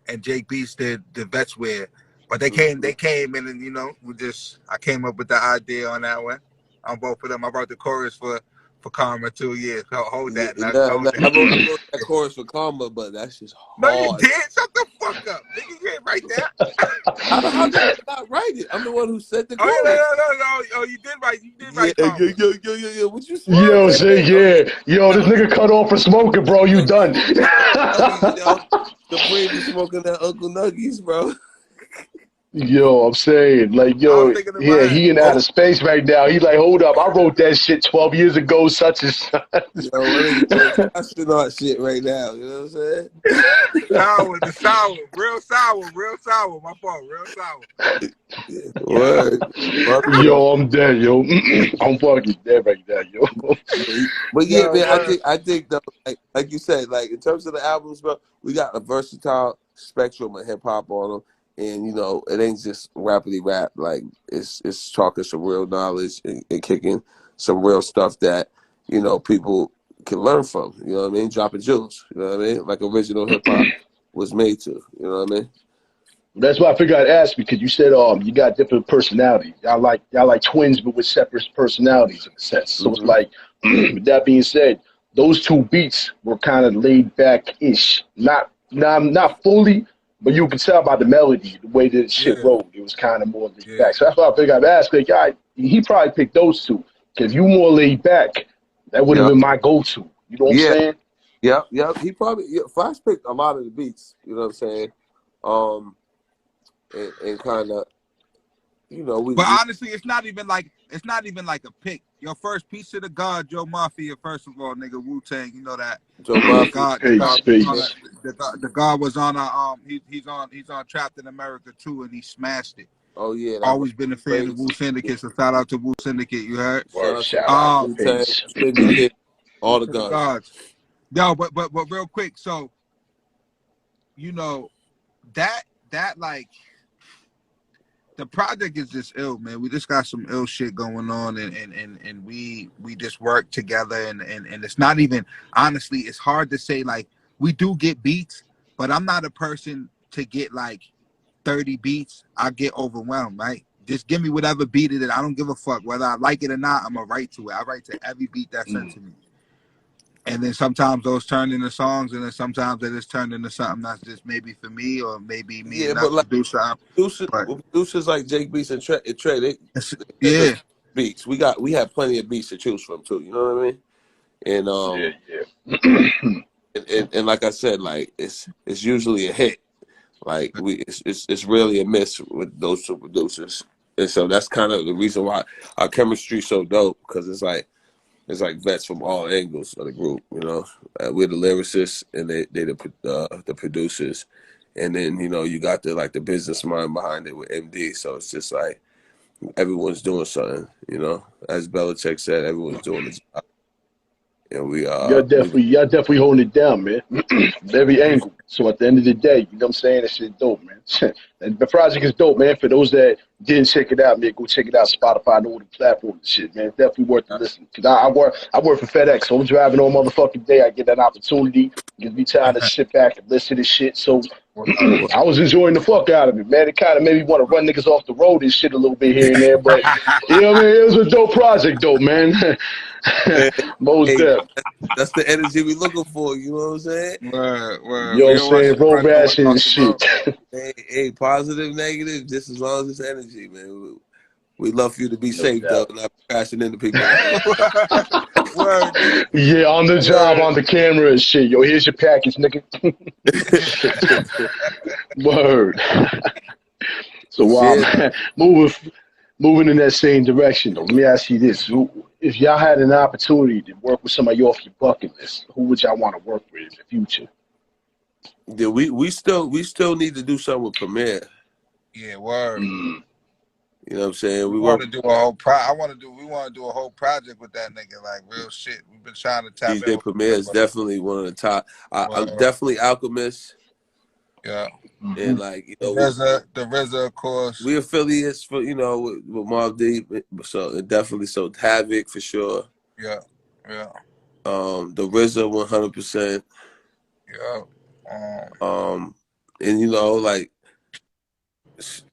and Jake Beast did the Vets Wear. But they came in and I came up with the idea on that one. On both of them. I wrote the chorus for Karma too. Yeah, hold that. I wrote that chorus for Karma, but that's just hard. No, you did. Shut the fuck up. Nigga, you ain't write that. How did I not write it? I'm the one who said the chorus. No. Oh, you did write. You did write Karma. Yo. What you smoking? Yo, say yeah. Yo, this nigga cut off for smoking, bro. You done. The brain is smoking that Uncle Nuggies, bro. Yo, I'm saying, like, yo, yeah, he in outer space right now. He like, hold up, I wrote that shit 12 years ago, such and such. Astronaut shit right now, you know what I'm saying? Sour, real sour, my fault, real sour. Word. Yo, I'm dead, yo. I'm fucking dead right now, yo. But yeah, man, I think though, like you said, like in terms of the albums, bro, we got a versatile spectrum of hip hop on them. And it ain't just rapidly rap. Like it's talking some real knowledge and kicking some real stuff that people can learn from. You know what I mean? Dropping jewels. You know what I mean? Like original hip hop was made to. You know what I mean? That's why I figured I'd ask you, because you said you got different personalities. Y'all like twins, but with separate personalities in a sense. So it's like, with that being said, those two beats were kind of laid back ish, not fully. But you can tell by the melody, the way that shit rolled, it was kind of more laid back. So that's why I figured I'd ask. Like, he probably picked those two. Because if you more laid back, that would have been my go-to. You know what I'm saying? Yeah. He probably Flash picked a lot of the beats. You know what I'm saying? And kind of, But honestly, it's not even like a pick. Your first piece of the God, Joe Mafia. First of all, nigga, Wu-Tang, you know that. Joe Mafia. The God was on he's on Trapped in America too, and he smashed it. Oh yeah, always been a fan of Wu Syndicate. So shout out to Wu Syndicate. You heard? Shout out Syndicate, all the gods. No, but real quick. So that like. The project is just ill, man. We just got some ill shit going on, and we just work together, and it's not even, honestly, it's hard to say. Like, we do get beats, but I'm not a person to get like 30 beats. I get overwhelmed, right? Just give me whatever beat it is. I don't give a fuck whether I like it or not. I'm gonna write to it. I write to every beat that's sent to me. And then sometimes those turn into songs, and then sometimes they just turn into something that's just maybe for me, or maybe me and not producer. Producers like Jake Beats and Trey, they beats. We have plenty of beats to choose from too. You know what I mean? And and like I said, like it's usually a hit. Like it's really a miss with those two producers, and so that's kind of the reason why our chemistry's so dope, because it's like vets from all angles of the group. We're the lyricists, and they the producers, and then you got the business mind behind it with MD. So it's just like everyone's doing something. As Belichick said, everyone's doing the job. and we y'all definitely holding it down, man. Every angle. So at the end of the day, you know what I'm saying? That shit dope, man. And the project is dope, man. For those that didn't check it out, man, go check it out. Spotify and all the platforms and shit, man. Definitely worth the listen. Cause I work for FedEx, so I'm driving all motherfucking day. I get that opportunity. Gives me time to sit back and listen to shit. So I was enjoying the fuck out of it, man. It kind of made me want to run niggas off the road and shit a little bit here and there, but you know what I mean? It was a dope project, though, man. Most hey, deaf. that's the energy we looking for. You know what I'm saying? Word. You know We what I'm don't want saying? you to Road run no one ration off and the road. shit. Hey, positive, negative, just as long as it's energy, man. We love for you to be No safe, though, doubt. not crashing into people. Like Word, nigga. Yeah, on the job, Word. on the camera and shit. Yo, here's your package, nigga. Word. So, yeah, moving in that same direction, though, let me ask you this. If y'all had an opportunity to work with somebody off your bucket list, who would y'all want to work with in the future? yeah, we still need to do something with Premier. Yeah, word. Mm. You know what I'm saying? We We want work to do a whole we want to do a whole project with that nigga, like real shit. We've been trying to tap in DJ with Premier is him, definitely one of the top. I'm but definitely Alchemist, yeah. Mm-hmm. and like The RZA, of course. we affiliates for with Mobb Deep, so definitely so Havoc for sure. Yeah. The RZA 100%. Yeah. Um, and like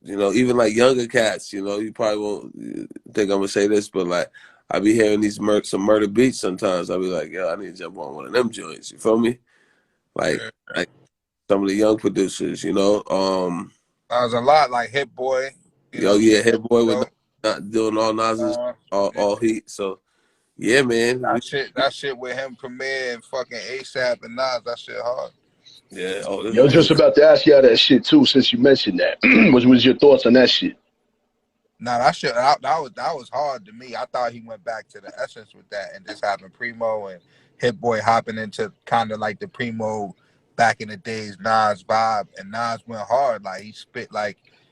even like younger cats, you probably won't think I'm gonna say this, but like I be hearing these some murder beats sometimes. I be like, yo, I need to jump on one of them joints. You feel me? Like Yeah. like some of the young producers, That was a lot like Hit Boy. You know Yo, what I'm yeah, saying? Hit Boy with Dope. not doing all Nas's Yeah. all heat. So yeah, man. That shit with him, Premier and fucking ASAP and Nas, that shit hard. Yeah. Oh, Yo, just about to ask y'all that shit too, since you mentioned that. What was your thoughts on that shit? Nah, that was hard to me. I thought he went back to the essence with that and just having Primo and Hit Boy hopping into kind of like the Primo back in the days Nas vibe, and Nas went hard. Like he spit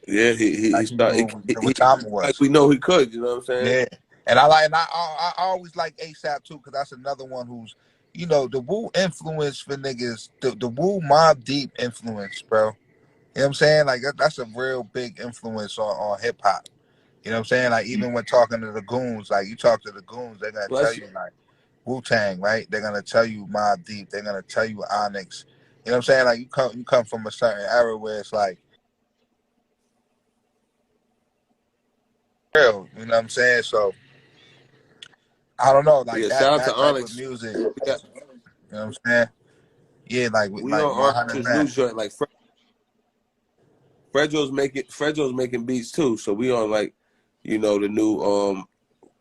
yeah. He he knew started. what time it Like was. we know he could. You know what I'm saying? Yeah, and I always like ASAP too because that's another one who's the Wu influence for niggas. The Wu Mob Deep influence, bro. You know what I'm saying? Like that's a real big influence on hip hop. You know what I'm saying? Like even when talking to the goons, like you talk to the goons, they're gonna tell Bless you. you like Wu Tang, right? They're gonna tell you Mobb Deep. They're gonna tell you Onyx. You know what I'm saying? Like you come from a certain era where it's like real. You know what I'm saying? So I don't know, like Yeah. Shout out to that type of Onyx. music. We got You know what I'm saying? Yeah, we like on 100 Onyx's man. new joint. Like Fredro's making beats too. So we on like the new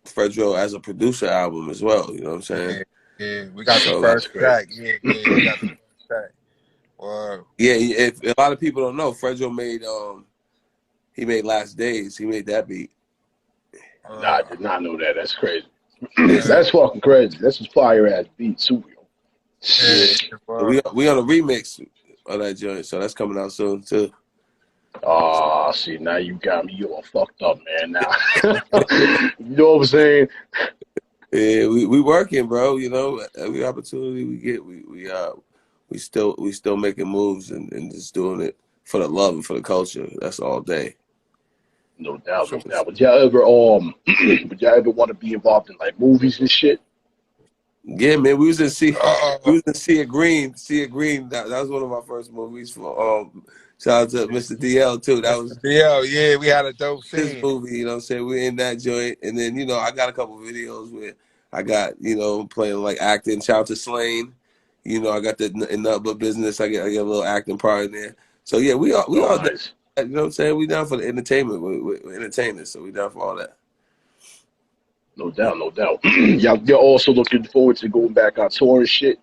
Fredro as a producer album as well. You know what I'm saying? Yeah. We got the So like That's first great. track. Yeah. We got the first track. Well, yeah, if a lot of people don't know, Fredro made he made Last Days. He made that beat. Nah, I did not know that. That's crazy. yeah, That's fucking crazy. That's a fire ass beat too, yo. Yeah. well, We on a remix of that joint, so that's coming out soon too. Oh, see, now you got me all fucked up, man. Now, you know what I'm saying? Yeah, we working, bro. Every opportunity we get, we still making moves and just doing it for the love and for the culture. That's all day. No doubt, no so doubt. Would y'all ever want to be involved in like movies and shit? Yeah, man. We uh, was in Sea Green. Sea Green. That was one of my first movies for shout out to Mr. DL too. That Mr. was DL, yeah, we had a dope his scene. movie. You know what I'm saying? We're in that joint, and then I got a couple videos where I got playing like acting. Shout out to Slain. I got the in Nothing But Business. I get a little acting part in there. So yeah, we Oh, all nice. you know what I'm saying? We down for the entertainment. We're entertainers, so we down for all that. No doubt, no doubt. Y'all also looking forward to going back on tour and shit.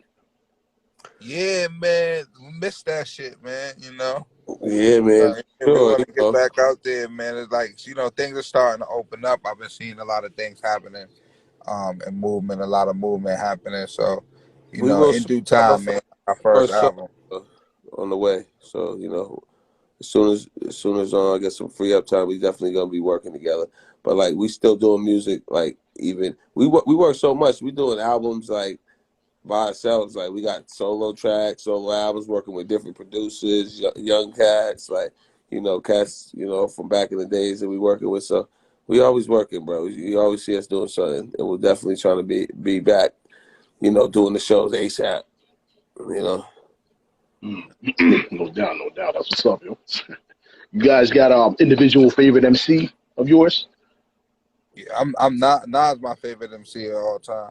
Yeah, man, we missed that shit, man. Yeah, man. We Sure, want to get back out there, man. It's like things are starting to open up. I've been seeing a lot of things happening, and movement, a lot of movement happening. So, we will in soon due have our time, man, our first first show album. on the way. So as soon as I get some free up time, we definitely gonna be working together. But like we still doing music. Like even we work so much. We doing albums like by ourselves. Like, we got solo tracks, solo albums, working with different producers, young cats, like, cats, from back in the days that we working with. So we always working, bro. You always see us doing something, and we're definitely trying to be back, doing the shows ASAP, No doubt, no doubt. That's what's up, yo. You guys got individual favorite MC of yours? Yeah, I'm not Nas my favorite MC of all time.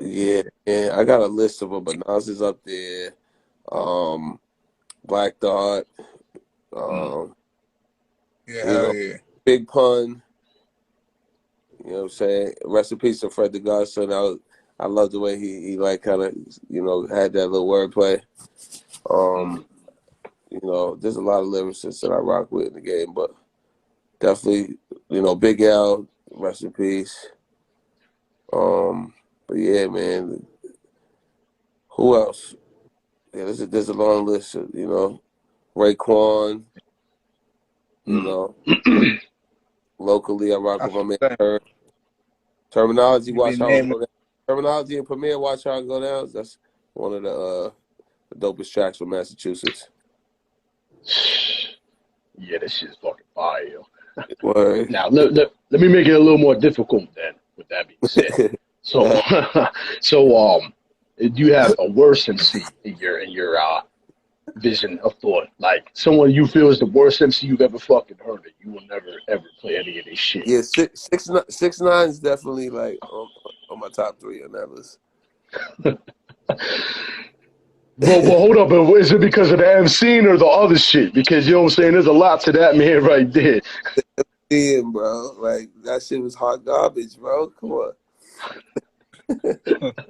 Yeah, and I got a list of them, but Nas is up there. Black Thought, Yeah, hell yeah. Big Pun. You know what I'm saying? Rest in peace to Fred the Godson. I love the way he like kind of had that little wordplay. There's a lot of lyricists that I rock with in the game, but definitely Big L, rest in peace. But yeah, man. Who else? Yeah, there's a long list. Raekwon. Locally, I rock with my man Herb. Terminology, watch how it go down. Terminology and Premier, watch how it go down. That's one of the dopest tracks from Massachusetts. Yeah, this shit's fucking fire, yo. Word. Now let me make it a little more difficult then. With that being said, so do you have a worst MC in your vision of thought? Like someone you feel is the worst MC you've ever fucking heard that you will never ever play any of this shit. Yeah, 6ix9ine is definitely like on my top 3 on that list. But hold up, is it because of the MC or the other shit? Because you know what I'm saying, there's a lot to that man right there. Yeah, bro. Like that shit was hot garbage, bro. Come on.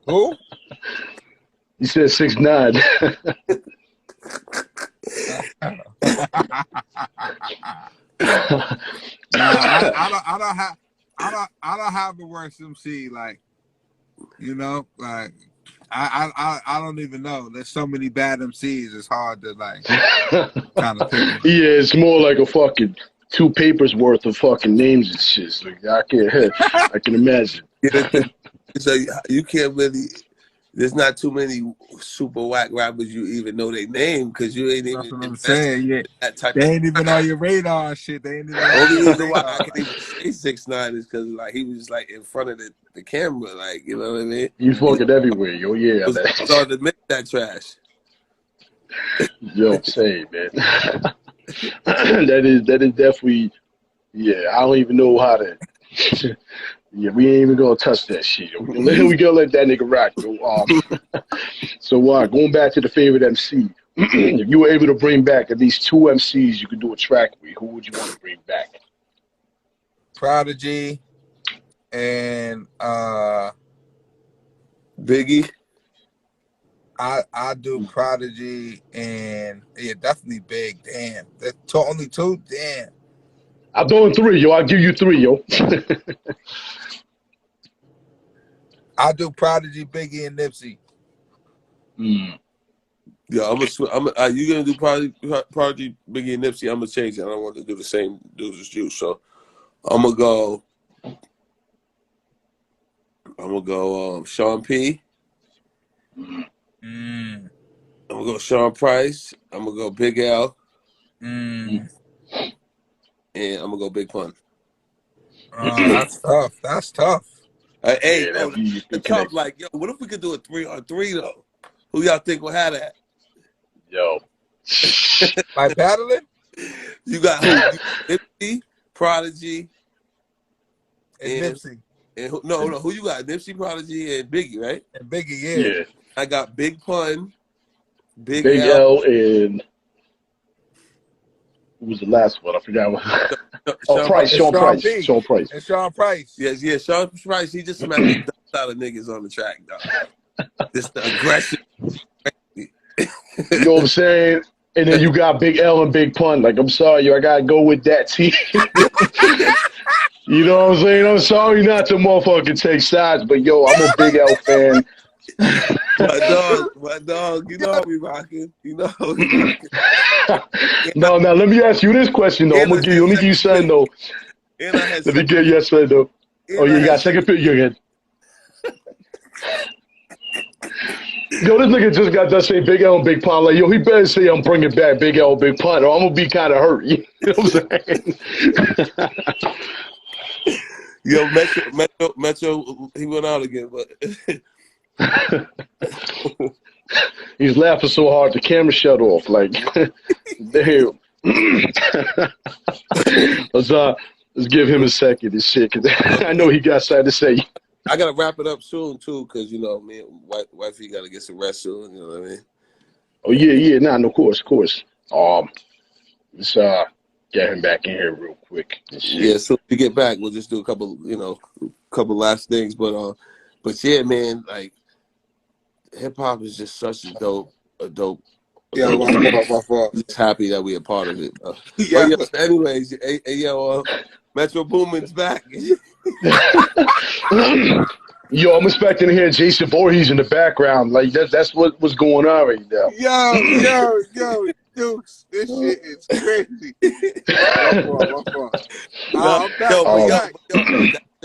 Who? You said 6ix9ine. I don't have the worst MC. Like, like I don't even know. There's so many bad MCs. It's hard to like kind of pick them. Yeah, it's more like a fucking 2 papers worth of fucking names and shit. So I can imagine. So you can't really. There's not too many super whack rappers you even know their name because you ain't even. That's what I'm saying. Yeah, they ain't even on your radar and shit. They ain't even. Only reason why I can even say 6ix9ine is because like he was like in front of the camera, like you know what I mean. You fucking everywhere, yo. Yeah, started to make that trash. Yo, say man. that is definitely. Yeah, I don't even know how to. Yeah, we ain't even gonna touch that shit. We gonna let that nigga rock. So going back to the favorite MC, if you were able to bring back at least 2 MCs you could do a track with, who would you want to bring back? Prodigy and Biggie. I do Prodigy and definitely Big. Damn, that's only 2. Damn. I'm doing 3, yo. I'll give you 3, yo. I'll do Prodigy, Biggie, and Nipsey. Yeah, you gonna do Prodigy, Biggie, and Nipsey? I'm gonna change it. I don't want to do the same dudes as you, so I'm gonna go. Sean P. I'm gonna go Sean Price. I'm gonna go Big L. And I'm gonna go Big Pun. That's tough. That's tough. Hey, the tough. Like, yo, what if we could do a 3-on-3 though? Who y'all think will have that? Yo, like battling? You got who? Nipsey, Prodigy, and Nipsey. And who you got? Nipsey, Prodigy, and Biggie, right? And Biggie, yeah. I got Big Pun, Big L, and who was the last one? I forgot what. Sean Price. Sean Price. And Sean Price. Yes, yeah. Sean Price. He just smacked the out of niggas on the track, dog. Just the aggression. You know what I'm saying? And then you got Big L and Big Pun. Like, I'm sorry, yo, I gotta go with that team. You know what I'm saying? I'm sorry not to motherfucking take sides, but yo, I'm a Big L fan. My dog, you know how we rocking. You know how we rocking. No, now let me ask you this question though. Let me give you something though. Let me get yes or no. Oh, you got second pick. You're good. Yo, this nigga just got done saying Big L and Big Pun. Like, yo, he better say I'm bringing back Big L and Big Pun, or I'm gonna be kind of hurt. You know what I'm saying? Yo, Metro, he went out again, but He's laughing so hard the camera shut off. Like, damn. Let's give him a second and shit, cause I know he got something to say. I gotta wrap it up soon too, cause you know, me and wifey gotta get some rest soon. You know what I mean? Oh yeah, nah, no, of course. Let's get him back in here real quick. Yeah, so to get back, we'll just do a couple last things, but yeah, man, like hip hop is just such a dope. Yeah, my fault. I'm just happy that we are part of it. Yeah. Anyways, Metro Boomin's back. Yo, I'm expecting to hear Jason Voorhees in the background. Like that's what was going on right now. Yo, Dukes, this shit is crazy. My fault. I'm back.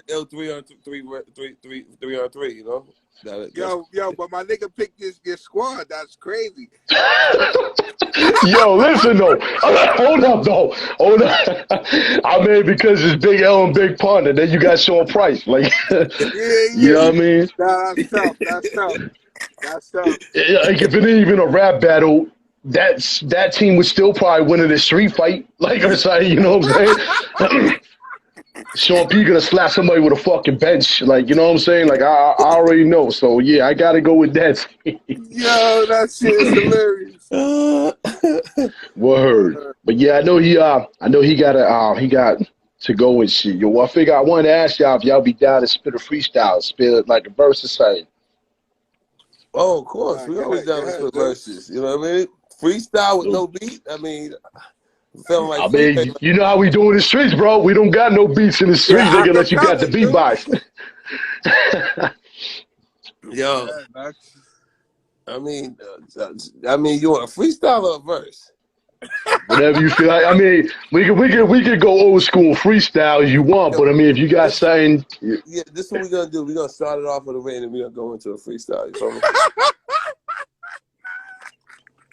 Yo, 3-on-3, you know? Yo, but my nigga picked this squad. That's crazy. Yo, listen though. Hold up. I mean, because it's Big L and Big Pun, and then you got Sean Price. Like, you know what I mean? Nah, that's tough. Like, if it ain't even a rap battle, that team would still probably win in a street fight. Like, or something, you know what I'm saying? Sean P gonna slap somebody with a fucking bench, like, you know what I'm saying? Like, I already know. So yeah, I gotta go with that. Yo, that shit is hilarious. Word. But yeah, I know he got to go and shit. Yo, I figure I wanted to ask y'all if y'all be down to spit a freestyle, spit like a verse or something. Oh, of course, we always down to spit verses. You know what I mean? Freestyle with no beat. I mean. I mean, you know how we do in the streets, bro. We don't got no beats in the streets. They gonna let you got the beatbox. Yo, I mean, you want a freestyle or a verse? Whatever you feel like. I mean, we could go old school freestyle as you want, but I mean, if you got something, yeah, this is what we're gonna do. We're gonna start it off with a rain, and we're gonna go into a freestyle. You feel me?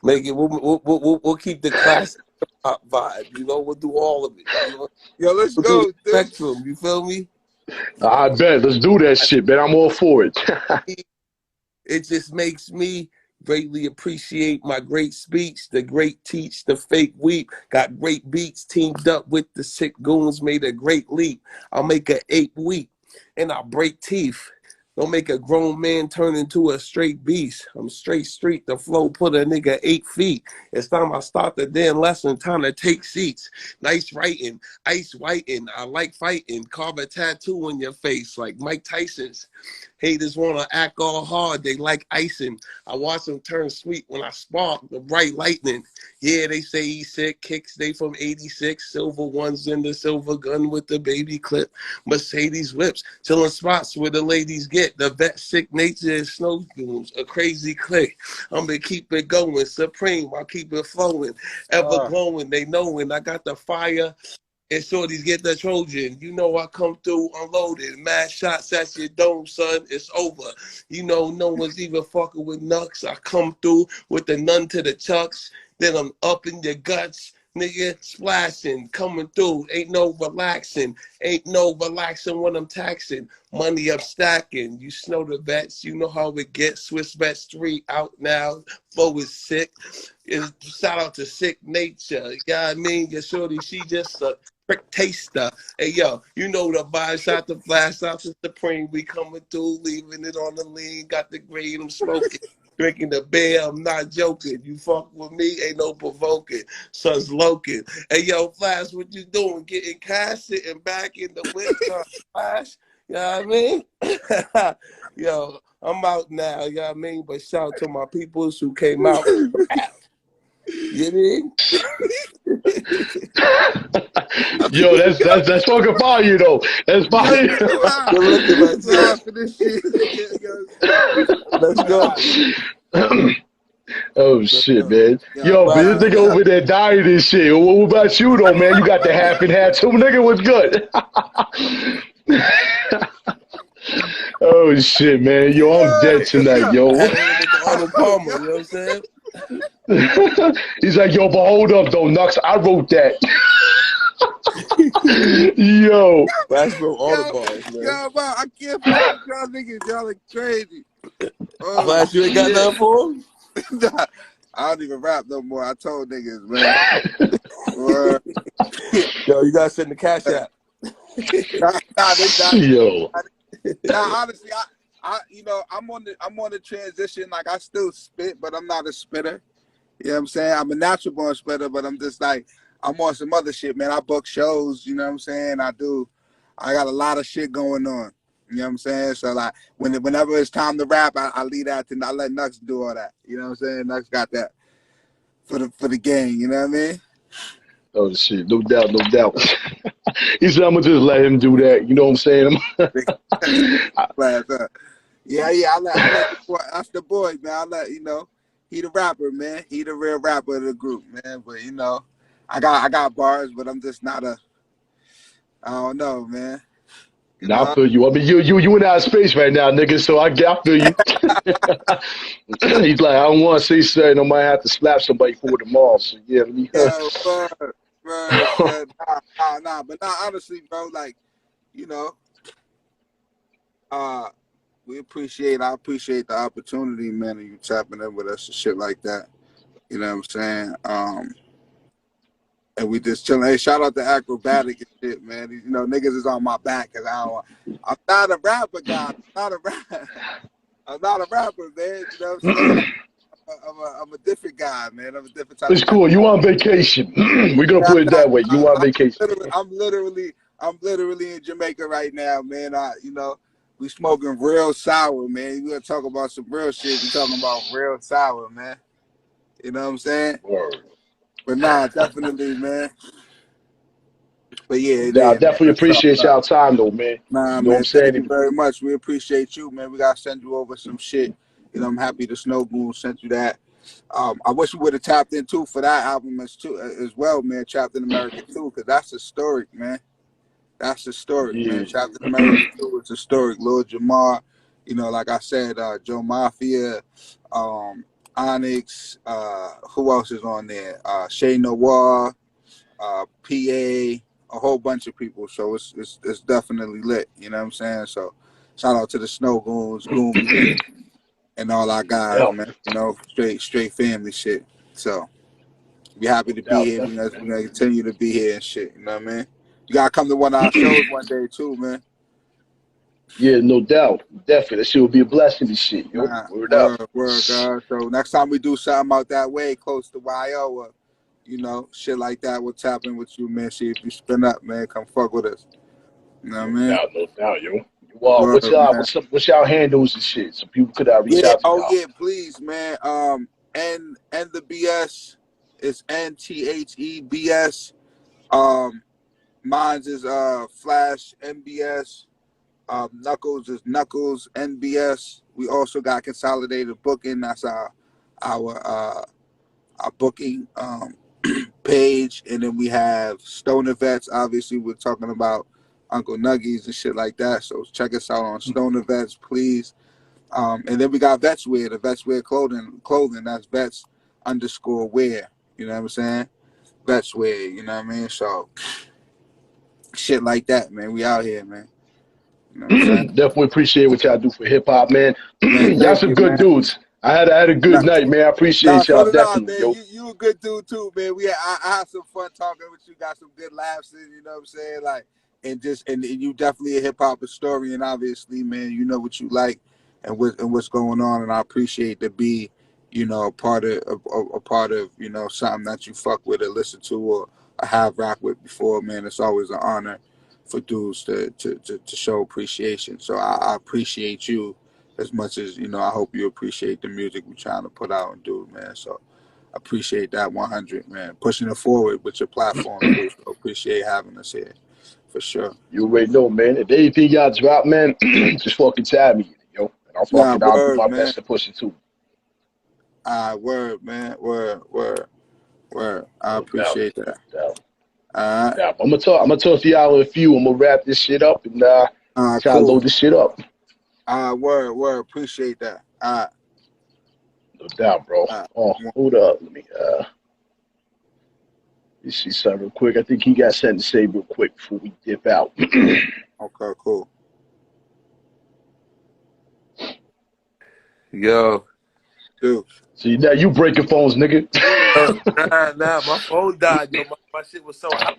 Make it. We'll keep the classic hip-hop vibe. You know, we'll do all of it. You know? Yo, let's go. Spectrum. You feel me? I bet. Let's do that shit, man. I'm all for it. It just makes me greatly appreciate my great speech, the great teach, the fake weep. Got great beats teamed up with the sick goons, made a great leap. I'll make an 8 week and I'll break teeth. Don't make a grown man turn into a straight beast. I'm straight street, the flow put a nigga 8 feet. It's time I start the damn lesson, time to take seats. Nice writing, ice whiting, I like fighting. Carve a tattoo on your face like Mike Tyson's. Haters wanna act all hard, they like icing. I watch them turn sweet when I spark the bright lightning. Yeah, they say he's sick, kicks they from 86. Silver ones in the silver gun with the baby clip. Mercedes whips, chilling spots where the ladies get. The vet sick nature is Snowgoons, a crazy click. I'm gonna keep it going, supreme, I'll keep it flowing. Ever glowing, they knowing I got the fire. And shorties get the Trojan. You know I come through unloaded. Mad shots at your dome, son. It's over. You know no one's even fucking with Nux. I come through with the none to the chucks. Then I'm up in your guts. Nigga, splashing, coming through. Ain't no relaxing. Ain't no relaxing when I'm taxing. Money up stacking. You know the vets. You know how it gets. Swiss Vets 3 out now. Flow is sick. Shout out to Sick Nature. You know what I mean? Your shorty, she just a prick taster. Hey, yo, you know the vibe. Shot the flash out to Supreme. We coming through, leaving it on the lean. Got the grade, I'm smoking. Drinking the beer, I'm not joking. You fuck with me, ain't no provoking. Son's loking. Hey, yo, Flash, what you doing? Getting cash, sitting back in the winter, Flash. You know what I mean? Yo, I'm out now, you know what I mean? But shout out to my peoples who came out. You mean? Yo, that's fucking fire, though. That's fire. Let's go. Oh shit, man. Yo, but this nigga over there dying and shit. What about you though, man? You got the half and half too. Nigga was good. Oh shit, man. Yo, I'm dead tonight, yo. Arnold Palmer, you know what I'm saying? He's like, yo, but hold up though, Nux. I wrote that. Yo. That's from all the bars, man. Yo, bro, I can't fuck with y'all niggas. Y'all are crazy. Flash, you ain't got nothing for him? Nah, I don't even rap no more. I told niggas, man. Yo, you gotta send the cash app. Yo. Nah, honestly, you know, I'm on the transition. Like, I still spit, but I'm not a spitter. You know what I'm saying? I'm a natural born spitter, but I'm just like, I'm on some other shit, man. I book shows, you know what I'm saying? I got a lot of shit going on. You know what I'm saying? So like, whenever it's time to rap, I leave that to, I let Nux do all that. You know what I'm saying? Nux got that for the game. You know what I mean? Oh shit, no doubt, no doubt. He said, I'm gonna just let him do that. You know what I'm saying? Yeah. I let the boy, that's the boy, man. I let, you know, he the rapper, man. He the real rapper of the group, man. But you know, I got bars, but I'm just not I don't know, man. Nah, I feel you. I mean, you in our space right now, nigga. So I feel you. He's like, I don't want to say something. I might have to slap somebody for it tomorrow. So yeah, let me. Yo, bro, nah. But honestly, bro, like, you know, I appreciate the opportunity, man, and you tapping in with us and shit like that. You know what I'm saying? And we just chilling. Hey, shout out to Acrobatic and shit, man. You know, niggas is on my back because I'm not a rapper guy. I'm not a rapper, man. You know what I'm saying? I'm a different guy, man. I'm a different type It's of cool. You on vacation? We're gonna put it that way. You on vacation? I'm literally in Jamaica right now, man. You know, we smoking real sour, man. We gonna talk about some real shit. We talking about real sour, man. You know what I'm saying? Word. But nah, definitely, man. But yeah, it I is. definitely appreciate y'all time, though, man. Nah, You know what I'm man. Thank you saying? very much. We appreciate you, man. We gotta send you over some shit. You know, I'm happy the Snowgoons sent you that. I wish we would have tapped in too for that album as well, man. Trapped in America too, because that's historic, man. That's historic, man. Yeah. Trapped in America too is historic. Lil Jamar, you know, like I said, Joe Mafia, Onyx, who else is on there? Shay Noir, PA, a whole bunch of people. So it's definitely lit. You know what I'm saying? So shout out to the Snowgoons, Goomy, and all our guys, Yeah. man. You know, straight family shit. So we happy to be No here. doubt, We're gonna continue to be here and shit. You know what I mean? You gotta come to one of our shows one day too, man. Yeah, no doubt. Definitely. That shit would be a blessing and shit, yo. Nah, Word up. word, God. So next time we do something out that way, close to YO, or you know, shit like that, we'll tap in with you, man. See if you spin up, man. Come fuck with us. You know what I mean? No doubt, yo. Word, man. What's y'all handles and shit? So people could reach Yeah. out to Oh y'all. yeah. Please, man. N.B.S. It's NTHEBS. Mine's is Flash N.B.S. Knuckles is Knuckles N.B.S. We also got Consolidated Booking. That's our booking page, and then we have Stoner Vets. Obviously, we're talking about Uncle Nuggies and shit like that. So check us out on Stoner Vets, please. And then we got Vets Wear, the Vets Wear clothing. That's Vets _ wear. You know what I'm saying? Vets Wear. You know what I mean? So shit like that, man. We out here, man. You know what I'm saying? Definitely appreciate what y'all do for hip hop, man. Man, Y'all thank some you, good man. dudes. I had a good night, man. I Nah, appreciate so y'all did I, definitely, man. yo. You a good dude too, man. I had some fun talking with you. Got some good laughs in, you know what I'm saying? Like, and you definitely a hip hop historian, obviously, man. You know what you like and what's going on, and I appreciate to be, you know, a part of you know, something that you fuck with or listen to or have rock with before, man. It's always an honor for dudes to show appreciation. So I appreciate you as much as, you know, I hope you appreciate the music we're trying to put out and do, man. So I appreciate that 100, man. Pushing it forward with your platform, too. So appreciate having us here, for sure. You already know, man. If anything y'all drop, man, just fucking tag me, yo. And I'll do Word, my man. best to push it too. Word, man. Word. I No doubt. appreciate that. No doubt. All right. Yeah, I'm gonna talk to y'all in a few. I'm gonna wrap this shit up and try to Cool. load this shit up. Word. Appreciate that. All right. No doubt, bro. Oh, hold up. Let me see something real quick. I think he got something to say real quick before we dip out. Okay, cool. Yo. Dude. See, now you breaking phones, nigga. Nah, my phone died, yo. My shit was so hot.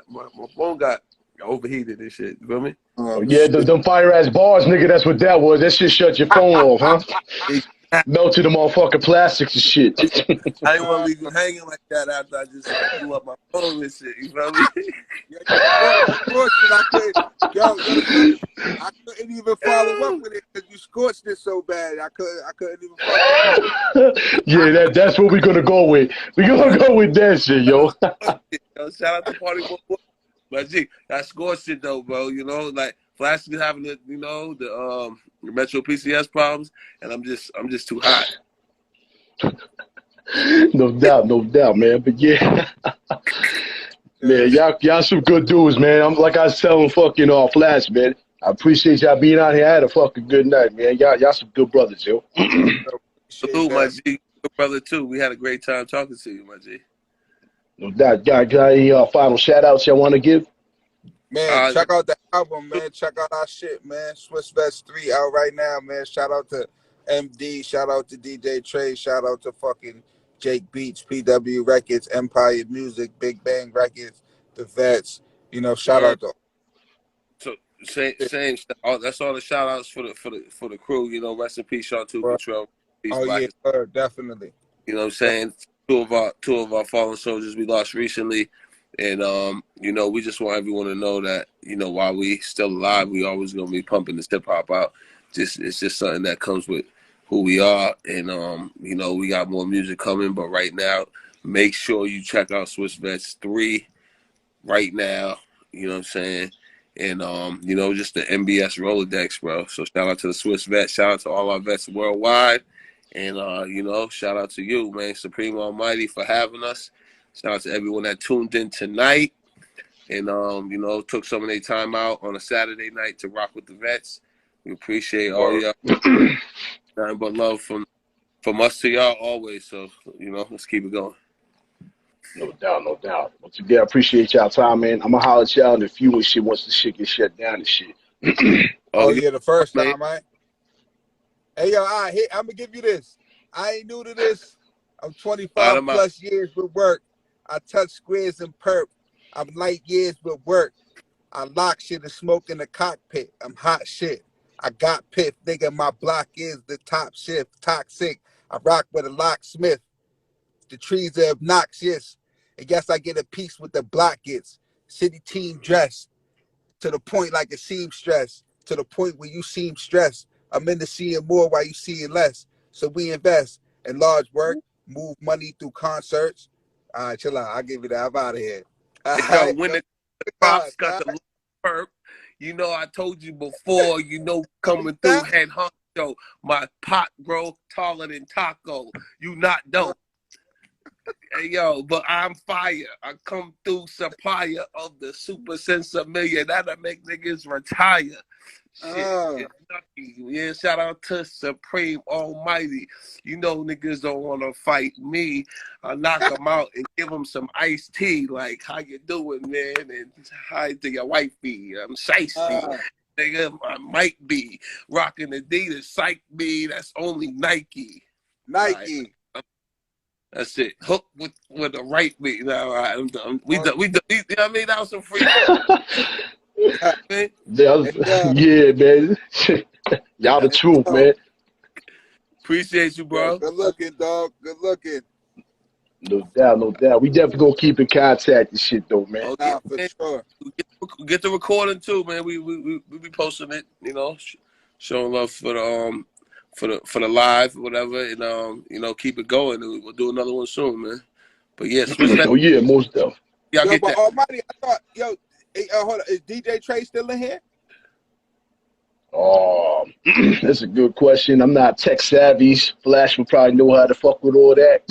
My phone got overheated and shit. You feel me? Oh, yeah, them fire ass bars, nigga. That's what that was. That shit shut your phone off, huh? Melted the motherfucking plastics and shit. I didn't want to leave you hanging like that after I just blew up my phone and shit. You feel me? I couldn't even follow up with it because you scorched it so bad. I couldn't even follow up. Yeah, that's what we're gonna go with. We're gonna go with that shit, yo. Yo, shout out to Party Boy. But G, that scorched it though, bro. You know, like Flash is having the, you know, the Metro PCS problems, and I'm just too hot. No doubt, man. But yeah, man, y'all some good dudes, man. I'm like I was telling fucking Flash, man. I appreciate y'all being out here. I had a fucking good night, man. Y'all some good brothers, yo. Salute, my G. Good brother too. We had a great time talking to you, my G. No doubt. Got any final shout outs y'all want to give? Man, check out the album, man. Check out our shit, man. Swiss Vets 3 out right now, man. Shout out to MD. Shout out to DJ Trey. Shout out to fucking Jake Beats, PW Records, Empire Music, Big Bang Records, the Vets. You know, shout out to. So same. That's all the shout outs for the crew. You know, rest in peace, Sean Two Control. Yeah, definitely. You know what I'm saying? Two of our fallen soldiers we lost recently. And you know, we just want everyone to know that, you know, while we still alive, we always gonna be pumping this hip hop out. It's just something that comes with who we are. And you know, we got more music coming, but right now, make sure you check out Swiss Vets 3 right now. You know what I'm saying? And you know, just the N.B.S. Rolodex, bro. So shout out to the Swiss Vets, shout out to all our vets worldwide. And you know, shout out to you, man, Supreme Almighty, for having us. Shout out to everyone that tuned in tonight and, you know, took some of their time out on a Saturday night to rock with the vets. We appreciate all y'all. Nothing but love from us to y'all always. So, you know, let's keep it going. No doubt. Once again, I appreciate y'all time, man. I'm going to holler at y'all in a few and shit once the shit gets shut down and shit. Yeah, the first time, man. Hey, yo, I'm going to give you this. I ain't new to this. I'm 25 plus years with work. I touch squares and perp. I'm light years with work. I lock shit and smoke in the cockpit. I'm hot shit. I got pith. Nigga, my block is the top shift. Toxic. I rock with a locksmith. The trees are obnoxious. And yes, I get a piece with the block gets. City team dress. To the point like a seamstress. To the point where you seem stressed. I'm into seeing more while you seeing less. So we invest in large work. Move money through concerts. All right, chill out. I'll give you that. I'm out of here. Yo, when the props got the perp, you know, I told you before, you know, coming through head honcho, my pot grow taller than taco. You not dope. Hey, yo, but I'm fire. I come through supplier of the super sense million. That'll make niggas retire. Shit, yeah, shout out to Supreme Almighty. You know niggas don't want to fight me. I knock them out and give them some iced tea. Like, how you doing, man? And hi to your wifey. I'm shiesty. Nigga, I might be rocking Adidas. Psych me. That's only Nike. Nike. Right. That's it. Hook with the right beat. All right, I'm done. We done. You know what I mean? That was some free. Yeah, man. Y'all the truth, man. Appreciate you, bro. Good looking, dog. Good looking. No doubt. We definitely gonna keep in contact and shit, though, man. Oh, yeah, for sure. Get the recording too, man. We be posting it, you know, showing love for the live, whatever, and you know, keep it going. We'll do another one soon, man. But yeah, oh yeah, most definitely. Yeah, yo, but Almighty, I thought, yo. Hey, hold on. Is DJ Trey still in here? That's a good question. I'm not tech savvy. Flash would probably know how to fuck with all that.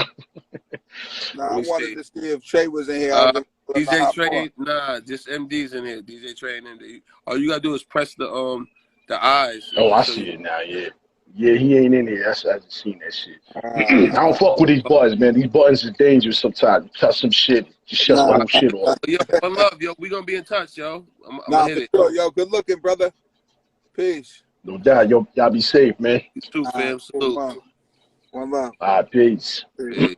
Nah, I wanted to see if Trey was in here. DJ Trey, nah, just MD's in here. DJ Trey and MD. All you gotta do is press the eyes. Oh, I see it now. Yeah. Yeah, he ain't in here. I just seen that shit. I Uh, don't fuck with these buttons, man. These buttons is dangerous sometimes. You touch some shit, just shuts my nah, whole shit off. Yo, one love, yo. We gonna be in touch, yo. I'm nah, gonna hit for it. sure. Yo, good looking, brother. Peace. No doubt. Yo, y'all be safe, man. You too, fam. One Salute. love. One love. All right, peace. Peace.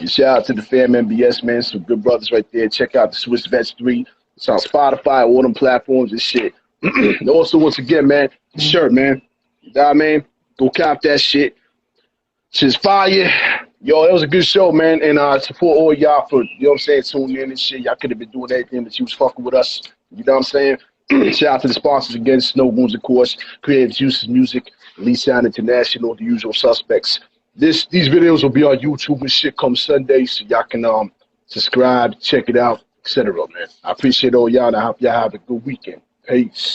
Shout out to the fam N.B.S, man. Some good brothers right there. Check out the Swiss Vets 3. It's on Spotify, all them platforms and shit. And also, once again, man, the shirt, man. You know what I mean? Go cop that shit. Shit's fire. Yo, it was a good show, man. And support all y'all for, you know what I'm saying, tuning in and shit. Y'all could have been doing everything, but you was fucking with us. You know what I'm saying? Shout out to the sponsors again, Snowgoons, of course, Creative Juices Music, Lee Sound International, the usual suspects. These videos will be on YouTube and shit come Sunday, so y'all can subscribe, check it out, etc. Man. I appreciate all y'all, and I hope y'all have a good weekend. Peace.